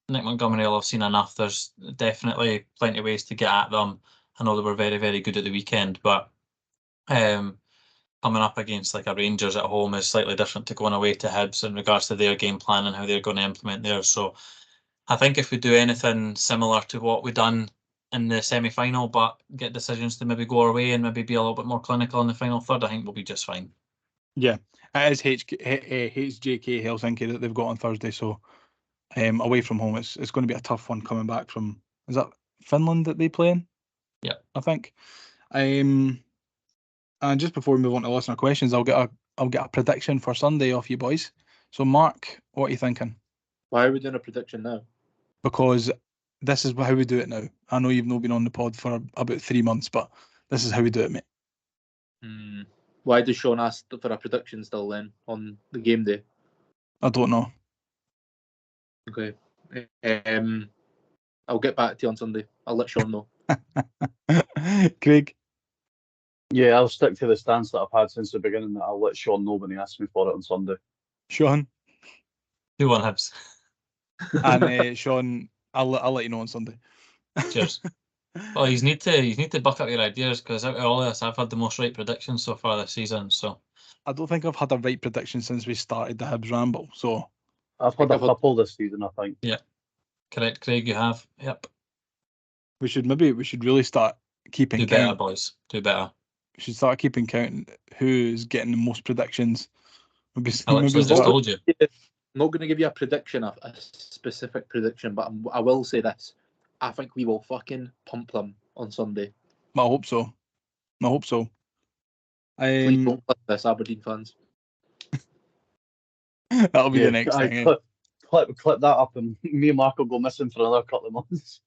Nick Montgomery will have seen enough. There's definitely plenty of ways to get at them. I know they were very, very good at the weekend, but coming up against like a Rangers at home is slightly different to going away to Hibs in regards to their game plan and how they're going to implement theirs. So I think if we do anything similar to what we done in the semi-final, but get decisions to maybe go our way and maybe be a little bit more clinical in the final third, I think we'll be just fine. Yeah, it is HJK Helsinki that they've got on Thursday. So away from home, it's going to be a tough one coming back from, is that Finland that they play in? Yeah, I think. And just before we move on to listener questions, I'll get a prediction for Sunday off you boys. So Mark, what are you thinking? Why are we doing a prediction now? Because this is how we do it now. I know you've not been on the pod for about 3 months, but this is how we do it, mate. Why does Sean ask for a prediction still then on the game day? I don't know. Okay. I'll get back to you on Sunday. I'll let Sean know. Craig? Yeah, I'll stick to the stance that I've had since the beginning, that I'll let Sean know when he asks me for it on Sunday. Sean? 2-1 Hibs. And Sean, I'll let you know on Sunday. Cheers. Well, you need to buck up your ideas, because out of all this, I've had the most right predictions so far this season. So I don't think I've had a right prediction since we started the Hibs Ramble. So I've had a couple this season, I think. Yeah, correct, Craig. You have. Yep. We should really start keeping count. Do better, boys. Do better. We should start keeping count who's getting the most predictions. I literally just told you. I'm not going to give you a prediction, a specific prediction, but I will say this. I think we will fucking pump them on Sunday. I hope so. Please don't clip this, Aberdeen fans. That'll be the next thing. Clip that up, and me and Mark will go missing for another couple of months.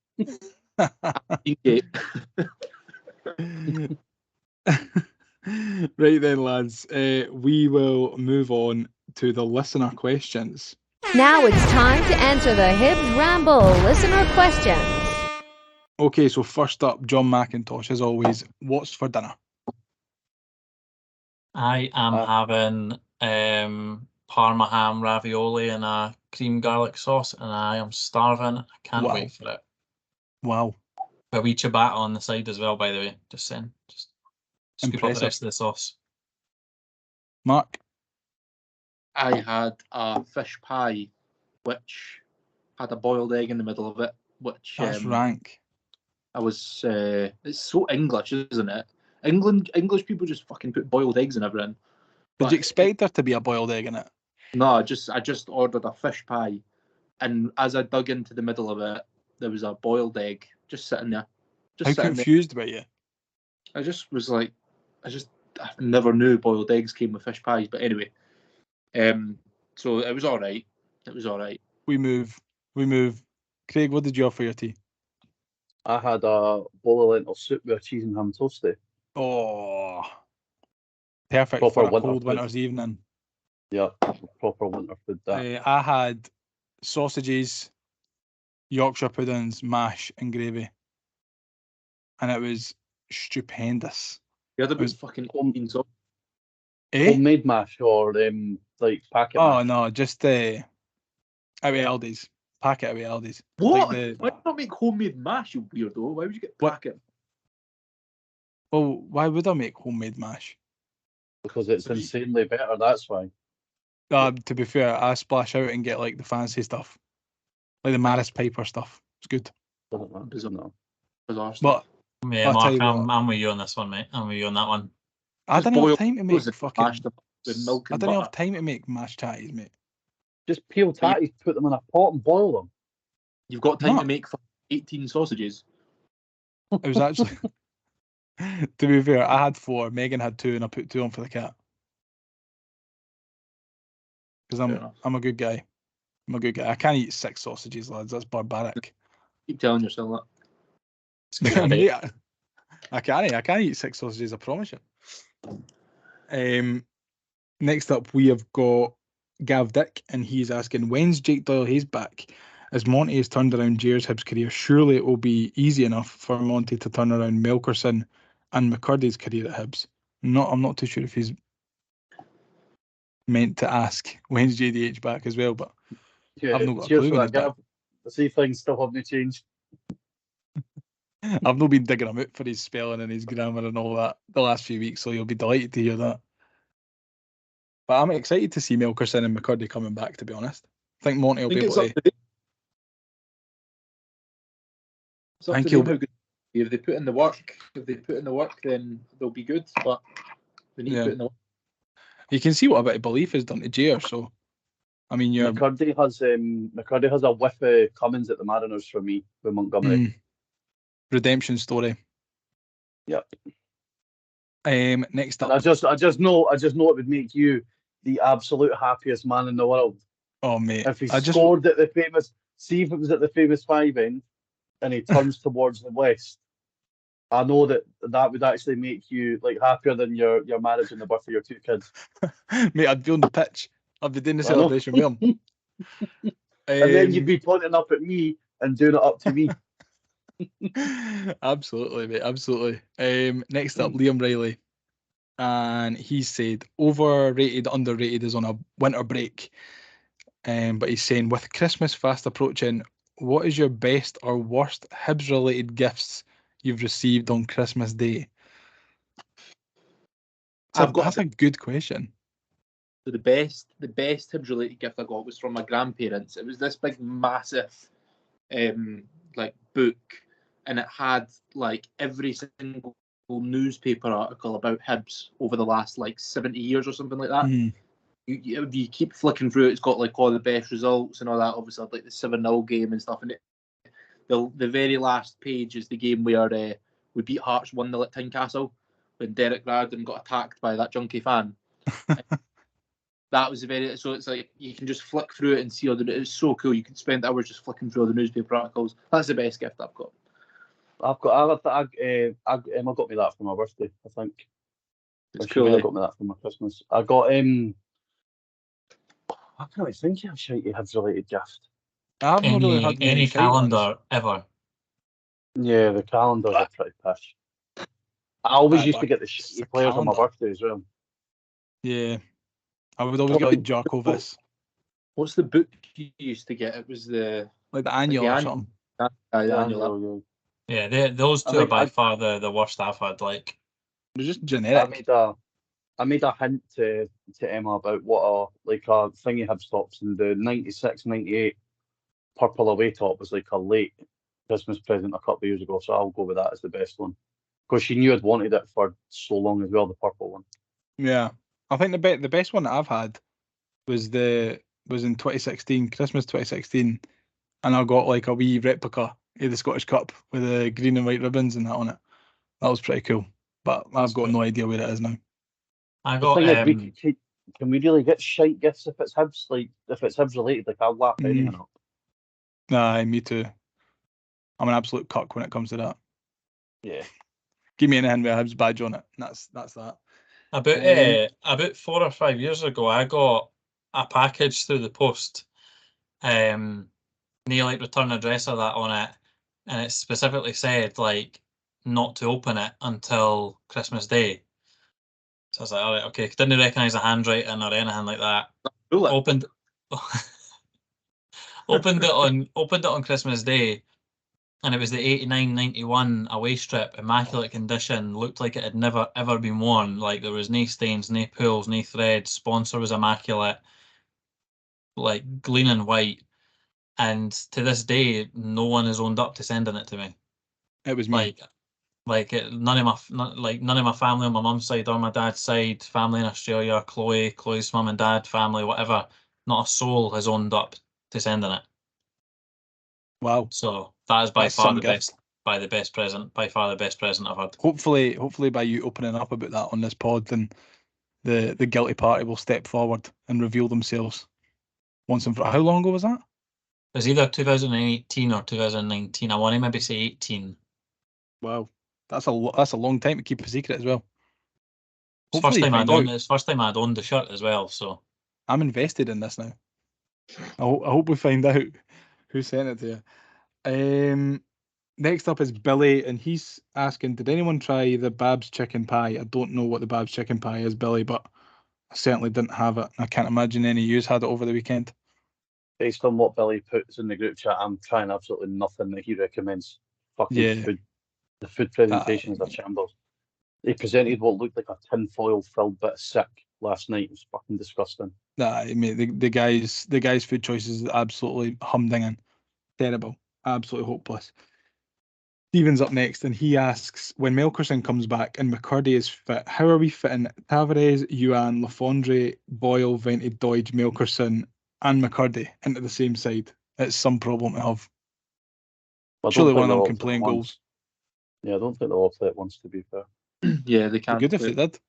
Right then, lads. We will move on to the listener questions. Now it's time to answer the Hibs Ramble listener questions. Okay, so first up, John McIntosh, as always. What's for dinner? I am having Parma ham ravioli and a cream garlic sauce, and I am starving. I can't wait for it. Wow. A wee ciabatta on the side as well, by the way. Just saying. Just scoop up the rest of the sauce. Mark? I had a fish pie, which had a boiled egg in the middle of it, which that's rank. I was. It's so English, isn't it? English people just fucking put boiled eggs in everything. Did you expect there to be a boiled egg in it? No, I just ordered a fish pie, and as I dug into the middle of it, there was a boiled egg just sitting there. How confused were you? I just was like, I never knew boiled eggs came with fish pies. But anyway, so it was all right. It was all right. We move. Craig, what did you have for your tea? I had a bowl of lentil soup with a cheese and ham toasty. Oh, perfect Proper for a winter cold food. winter's evening. Yeah, proper winter food. That. I had sausages, Yorkshire puddings, mash, and gravy, and it was stupendous. The other It was bit fucking beans up. Homemade mash or like packet Oh mash? no, just out of Aldi's. Packet out of Aldi's. What? Like Why not make homemade mash, you weirdo? Why would you get What? packet? Well, why would I make homemade mash? Because it's insanely better, that's why. To be fair, I splash out and get like the fancy stuff, like the Maris Piper stuff. It's good. No. Bizarre stuff. But Yeah, I'll tell Mark, you what. I'm with you on this one, mate. I'm with you on that one. I Just don't have boil time to make those and fucking. mash them with milk I and don't butter. have time to make mashed tatties, mate. Just peel tatties, put them in a pot and boil them. You've got time No. to make 18 sausages. It was actually. To be fair, I had 4. Megan had 2, and I put 2 on for the cat. Because Fair enough. I'm a good guy. I'm a good guy. I can't eat 6 sausages, lads. That's barbaric. Keep telling yourself that. Mate, I can't eat 6 sausages, I promise you. Next up, we have got Gav Dick, and he's asking, when's Jake Doyle Hayes back? As Monty has turned around Jair's Hibs career, surely it will be easy enough for Monty to turn around Melkerson and McCurdy's career at Hibs. I'm not too sure if he's meant to ask when's JDH back as well, but Yeah, I've not got a cheers clue for when that, he's back. Gav. I see things still haven't changed. I've not been digging him out for his spelling and his grammar and all that the last few weeks, so you'll be delighted to hear that. But I'm excited to see Melkerson and McCurdy coming back, to be honest. I think Monty will be able to. It's up Thank to you. them how good. If they put in the work, then they'll be good. But they need to put in the work. You can see what a bit of belief has done to Jair, so I mean, you're McCurdy has a whiff of Cummins at the Mariners for me with Montgomery. redemption story. Yep. Next up, And I just know it would make you the absolute happiest man in the world oh mate, if he scored at the famous. See if it was at the famous 5 end, and he turns towards the west. I know that would actually make you like happier than your marriage and the birth of your 2 kids. mate, I'd be on the pitch. I'd be doing the celebration with him. And then you'd be pointing up at me and doing it up to me. Absolutely, mate. Absolutely. Next up, Liam Riley, and he said overrated, underrated is on a winter break. But he's saying with Christmas fast approaching, what is your best or worst Hibs related gifts you've received on Christmas Day? That's a good question. So the best Hibs related gift I got was from my grandparents. It was this big massive like book, and it had like every single newspaper article about Hibs over the last like 70 years or something like that. You keep flicking through it, it's got like all the best results and all that. Obviously, like the 7-0 game and stuff. And the very last page is the game where we beat Hearts 1-0 at Tynecastle when Derek Radden got attacked by that junkie fan. That was so it's like you can just flick through it and see all the. It's so cool. You can spend hours just flicking through all the newspaper articles. That's the best gift I've got. Emma got me that for my birthday, I think. It's She cool. may have got me that for my Christmas. I got I can't really think of a shitey Hibs related gift. I've not really had Any shite ones. calendar ever. Yeah, the calendars are pretty pish. I always used to get the it's shitty a players on my calendar. birthday as well. Yeah, I would always get like Jarkovis, What's the book you used to get? It was the like the annual or something. annual. Yeah, those two are by far the worst I've had. Like, It was just I generic. made a hint to Emma about what a thingy Hibs tops, and the 96-98 purple away top was like a late Christmas present a couple of years ago, so I'll go with that as the best one. Because she knew I'd wanted it for so long as well, the purple one. Yeah, I think the best one that I've had was in 2016, Christmas 2016, and I got like a wee replica of the Scottish Cup with the green and white ribbons and that on it. That was pretty cool, but I've got no idea where it is now. I The got thing is, can we really get shite gifts if it's Hibs? Like, if it's Hibs related, like, I'll laugh anything up. Nah, me too. I'm an absolute cuck when it comes to that. Yeah. Give me anything with a Hibs badge on it. That's that. About 4 or 5 years ago, I got a package through the post. Near like return address or that on it, and it specifically said like not to open it until Christmas Day. So I was like, all right, okay. Didn't recognise the handwriting or anything like that. Opened it on Christmas Day, and it was the 89-91 away strip, immaculate condition, looked like it had never ever been worn. Like there was no stains, no pulls, no threads. Sponsor was immaculate, like gleaming white. And to this day, no one has owned up to sending it to me. It was me. None of my family on my mum's side or my dad's side, family in Australia, Chloe's mum and dad, family, whatever, not a soul has owned up to sending it. Wow. So that is by That's far some the gift. by far the best present I've had. Hopefully by you opening up about that on this pod, then the guilty party will step forward and reveal themselves once and for how long ago was that? It was either 2018 or 2019. I want to maybe say 18. Wow, that's a long time to keep a secret as well. It's Hopefully first time I'd owned the shirt as well. So I'm invested in this now. I hope we find out who sent it to you. Next up is Billy, and he's asking, did anyone try the Bab's chicken pie? I don't know what the Bab's chicken pie is, Billy, but I certainly didn't have it. I can't imagine any of yous had it over the weekend. Based on what Billy puts in the group chat, I'm trying absolutely nothing that he recommends. Fucking food. The food presentations are shambles. They presented what looked like a tinfoil filled bit of sick last night. It was fucking disgusting. Nah, I mean the guy's food choices is absolutely humdinging. Terrible. Absolutely hopeless. Stephen's up next, and he asks, when Melkerson comes back and McCurdy is fit, how are we fitting Tavares, Yuan, Lafondre, Boyle, Vented, Doidge, Melkerson, and McCurdy into the same side? It's some problem to have. Surely one of them can play in goals. Yeah, I don't think they'll all play at once, to be fair. Yeah, they can. Good if they did.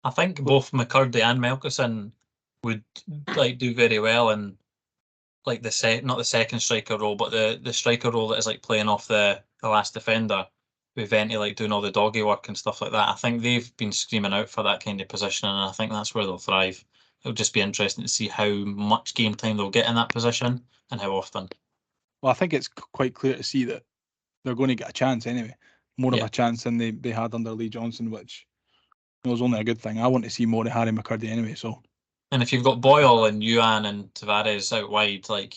I think both McCurdy and Melkerson would like do very well in like not the second striker role, but the striker role that is like playing off the last defender with Venti like doing all the doggy work and stuff like that. I think they've been screaming out for that kind of position, and I think that's where they'll thrive. It'll just be interesting to see how much game time they'll get in that position and how often. Well, I think it's quite clear to see that they're going to get a chance anyway. More of a chance than they had under Lee Johnson, which was only a good thing. I want to see more of Harry McCurdy anyway. So, and if you've got Boyle and Yuan and Tavares out wide, like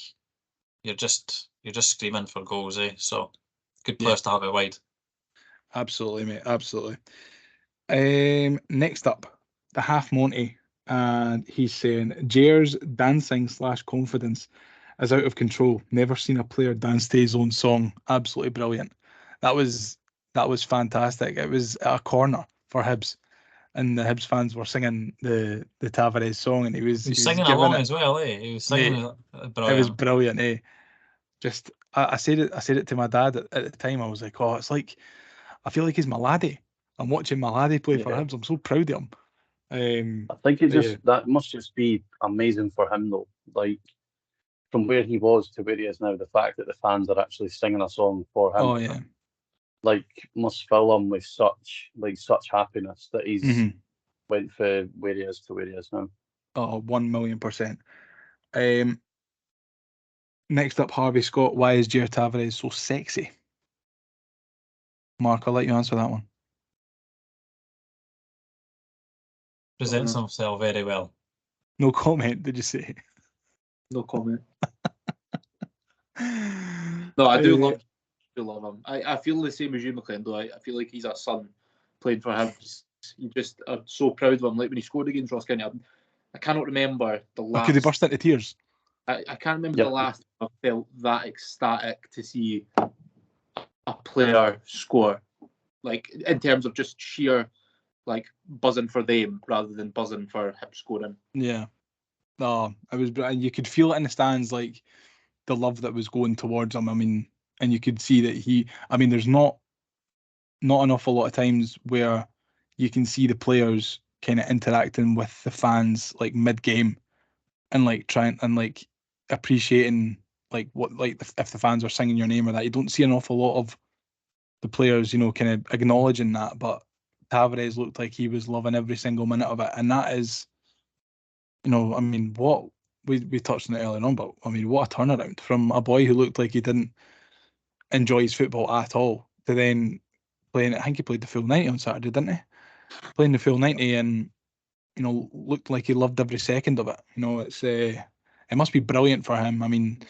you're just screaming for goals, eh? So good players to have out wide. Absolutely, mate. Absolutely. Next up, the Half Monty, and he's saying Jair's dancing / confidence is out of control. Never seen a player dance to his own song. Absolutely brilliant. That was fantastic. It was a corner for Hibs, and the Hibs fans were singing the Tavares song, and he was singing along as well, eh? He was singing. Brilliant. It was brilliant, eh? Just I said it to my dad at the time. I was like, oh, it's like I feel like he's my laddie. I'm watching my laddie play for Hibs. I'm so proud of him. I think that must just be amazing for him though. Like from where he was to where he is now, the fact that the fans are actually singing a song for him. Oh yeah. Like must fill him with such happiness that he's went for where he is to where he is now. Oh, 1,000,000%. Next up, Harvey Scott. Why is Jair Tavares so sexy? Mark, I'll let you answer that one. Presents himself very well. No comment, did you say? No comment. No, I do love him. I feel the same as you, McLean, though. I feel like he's a son playing for him. You just are so proud of him. Like when he scored against Ross County, I cannot remember the last. Could he burst into tears? I can't remember the last time I felt that ecstatic to see a player score. like in terms of just sheer like buzzing for them rather than buzzing for Hibs scoring. Yeah. No, it was. You could feel it in the stands, like the love that was going towards him. I mean, and you could see that he. I mean, there's not an awful lot of times where you can see the players kind of interacting with the fans like mid-game and like trying and like appreciating like what like if the fans are singing your name or that. You don't see an awful lot of the players, you know, kind of acknowledging that. But Tavares looked like he was loving every single minute of it, and that is, you know, I mean, what we touched on it earlier on, but I mean, what a turnaround from a boy who looked like he didn't enjoy his football at all to then playing. I think he played the full 90 on Saturday, didn't he? Playing the full 90 and, you know, looked like he loved every second of it. You know, it must be brilliant for him. I mean,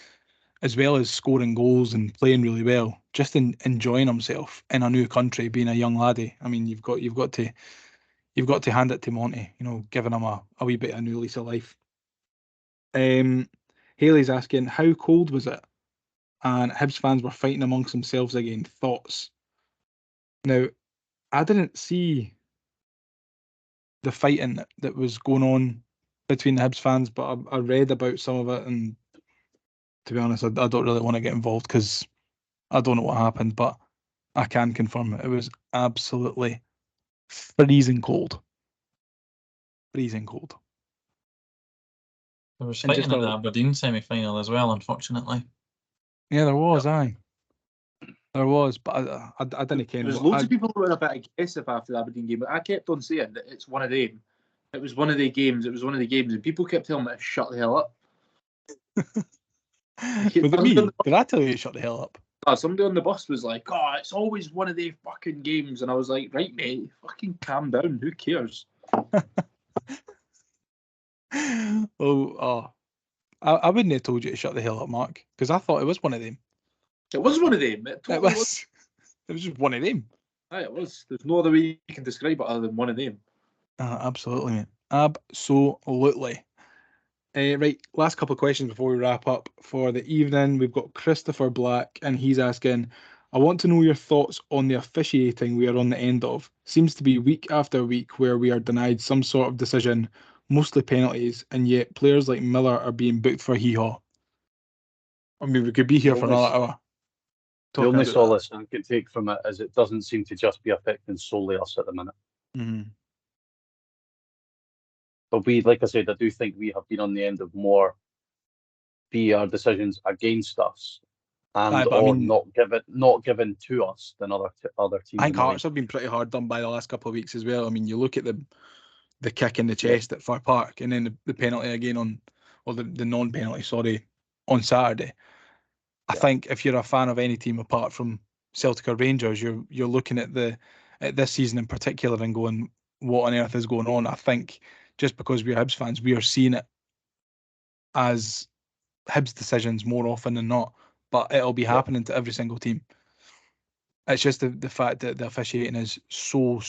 as well as scoring goals and playing really well, just enjoying himself in a new country, being a young laddie. I mean, you've got to hand it to Monty. You know, giving him a wee bit of a new lease of life. Haley's asking, how cold was it? And Hibs fans were fighting amongst themselves again. Thoughts? Now, I didn't see the fighting that was going on between the Hibs fans, but I read about some of it, and to be honest, I don't really want to get involved because I don't know what happened, but I can confirm it. It was absolutely freezing cold. Freezing cold. There was And fighting just in the a- Aberdeen semi-final as well, unfortunately. Yeah, there was, aye. There was, but I didn't care. There's loads of people who were a bit aggressive after the Aberdeen game, but I kept on saying that it's one of them. It was one of the games. It was one of the games, and people kept telling me to shut the hell up. Was it me? Did I tell you to shut the hell up? Somebody on the bus was like, "Oh, it's always one of the fucking games," and I was like, "Right, mate, fucking calm down. Who cares?" I wouldn't have told you to shut the hell up, Mark, because I thought it was one of them. It was one of them. It totally was. It was just one of them. Aye, it was. There's no other way you can describe it other than one of them. Absolutely, mate. Absolutely. Right, last couple of questions before we wrap up for the evening. We've got Christopher Black, and he's asking, I want to know your thoughts on the officiating we are on the end of. Seems to be week after week where we are denied some sort of decision, mostly penalties, and yet players like Miller are being booked for hee-haw. I mean, we could be here for another hour. The only solace I can take from it is it doesn't seem to just be affecting solely us at the minute. Mm-hmm. But we, like I said, I do think we have been on the end of more VAR decisions against us and not given to us than other teams. I think Hearts have been pretty hard done by the last couple of weeks as well. I mean, you look at the kick in the chest at Fir Park, and then the penalty again the non-penalty, sorry, on Saturday. I think if you're a fan of any team apart from Celtic or Rangers, you're looking at this season in particular and going, what on earth is going on? I think just because we're Hibs fans, we are seeing it as Hibs decisions more often than not, but it'll be happening to every single team. It's just the fact that the officiating is so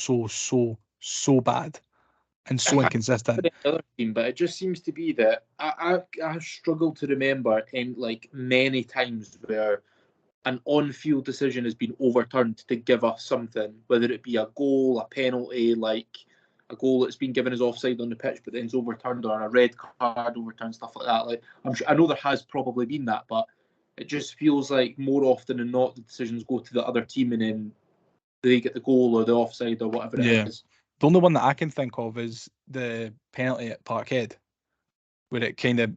bad and so inconsistent. Other team, but it just seems to be that I struggle to remember in like many times where an on-field decision has been overturned to give us something, whether it be a goal, a penalty, like a goal that's been given as offside on the pitch but then is overturned, or a red card overturned, stuff like that. Like I know there has probably been that, but it just feels like more often than not the decisions go to the other team and then they get the goal or the offside or whatever it is. The only one that I can think of is the penalty at Parkhead, where it kind of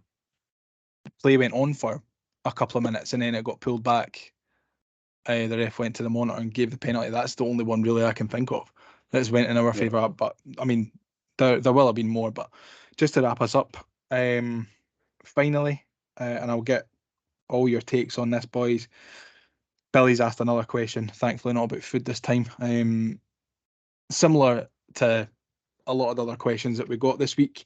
play went on for a couple of minutes and then it got pulled back. The ref went to the monitor and gave the penalty. That's the only one really I can think of that's went in our favour. But I mean, there will have been more. But just to wrap us up, finally, and I'll get all your takes on this, boys. Billy's asked another question. Thankfully, not about food this time. Similar to a lot of the other questions that we got this week.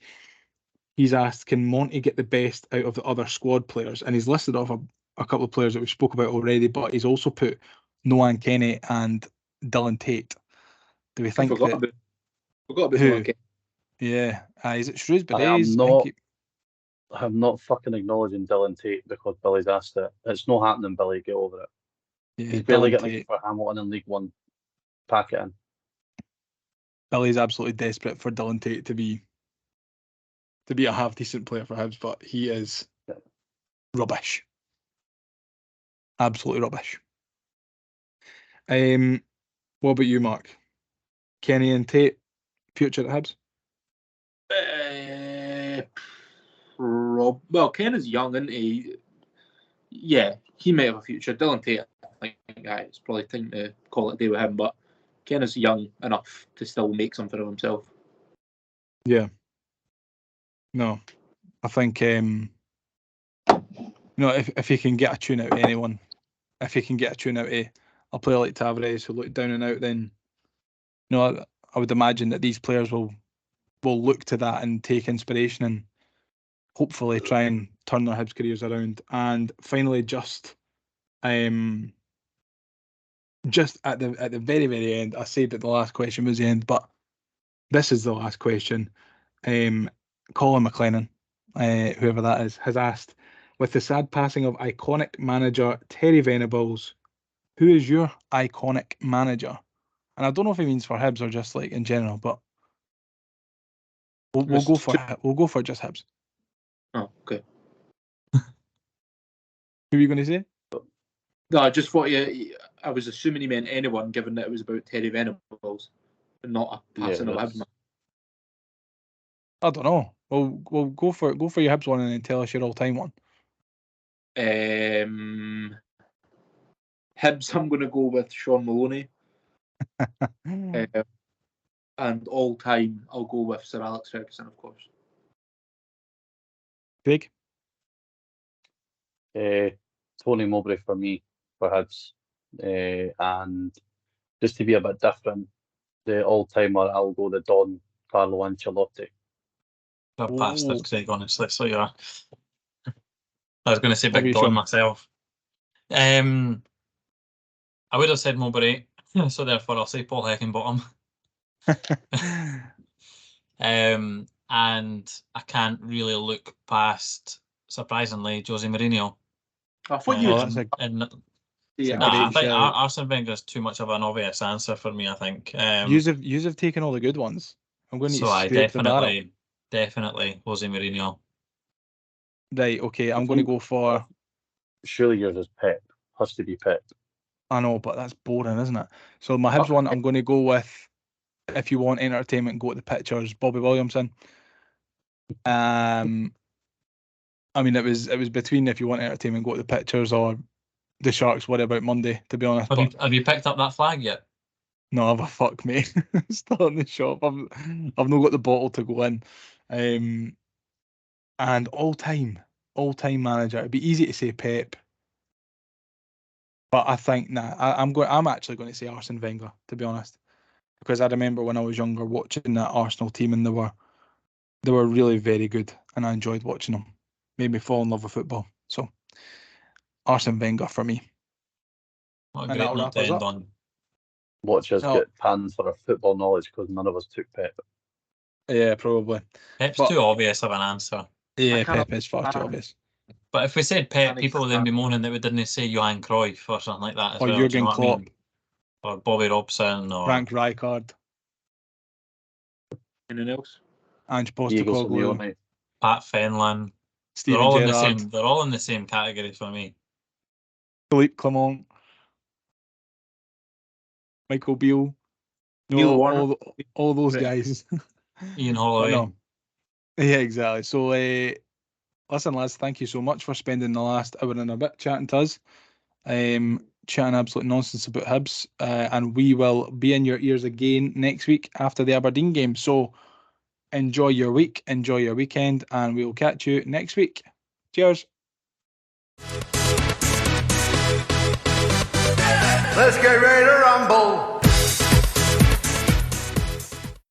He's asked, can Monty get the best out of the other squad players? And he's listed off a couple of players that we spoke about already, but he's also put Noan Kenny and Dylan Tate. Do we think forgot about Noan Kenny. Yeah. Is it Shrewsbury? I'm not fucking acknowledging Dylan Tate because Billy's asked it. It's not happening, Billy. Get over it. Yeah, He's barely getting it for Hamilton in League One. pack it in. Billy's absolutely desperate for Dylan Tate to be a half decent player for Hibs, but he is rubbish. Absolutely rubbish. What about you, Mark? Kenny and Tate, future at Hibs? Well, Ken is young, isn't he? Yeah, he may have a future. Dylan Tate, I think it's probably time to call it a day with him, but Ken is young enough to still make something of himself. Yeah. No, I think if he can get a tune out of anyone, if he can get a tune out of a player like Tavares who look down and out, then I would imagine that these players will look to that and take inspiration and hopefully try and turn their Hibs careers around. And finally, just at the very, very end, I said that the last question was the end, but this is the last question. Colin McLennan, whoever that is, has asked, with the sad passing of iconic manager Terry Venables, who is your iconic manager? And I don't know if he means for Hibs or just like in general, but we'll go for just Hibs. Oh, okay. Who are you going to say? No, I just thought I was assuming he meant anyone, given that it was about Terry Venables, and not a passing of Hibs. I don't know. We'll go for your Hibs one and then tell us your all-time one. Hibs, I'm going to go with Sean Maloney. And all-time, I'll go with Sir Alex Ferguson, of course. Craig? Tony Mowbray for me, for Hibs. And just to be a bit different, the all-timer, I'll go the Don Carlo Ancelotti. A bastard, Craig, honestly. So I was going to say Big Don myself. I would have said Mowbray, so therefore I'll say Paul Heckingbottom. And I can't really look past, surprisingly, Jose Mourinho. I thought you I think Arsene Wenger is too much of an obvious answer for me. I think yous have taken all the good ones. I'm going to scrape the barrel. Definitely Jose Mourinho. Right, okay, I'm going to go for... Surely yours is Pep. Has to be Pep. I know, but that's boring, isn't it? So my Hibs one, I'm going to go with, if you want entertainment, go to the pictures, Bobby Williamson. I mean, it was between if you want entertainment, go to the pictures, or the Sharks worry about Monday, to be honest. Have you picked up that flag yet? No, I've a fuck, mate. Still in the shop. I've not got the bottle to go in. And all-time manager. It'd be easy to say Pep, but I think I'm actually going to say Arsene Wenger, to be honest, because I remember when I was younger watching that Arsenal team, and they were really very good, and I enjoyed watching them. Made me fall in love with football. So Arsene Wenger for me. What a great note to end on. Watch us get panned for our football knowledge because none of us took Pep. Yeah, probably. Pep's too obvious of an answer. Yeah, Pep is far too obvious. But if we said Pep, people would then be moaning that we didn't say Johan Cruyff or something like that as or well. Jurgen Klopp. I mean? Or Bobby Robson. Or Frank Rijkaard. Anyone else? Ange Postecoglou. Pat Fenlon. Steven They're all Gerrard. in the same. They're all in the same category for me. Philippe Clement. Michael Beale. Neil Warnock. All those guys. Ian Holloway. No. Yeah, exactly. So, listen, lads, thank you so much for spending the last hour and a bit chatting to us. Chatting absolute nonsense about Hibs. And we will be in your ears again next week after the Aberdeen game. So, enjoy your week, enjoy your weekend, and we will catch you next week. Cheers. Let's get ready to rumble.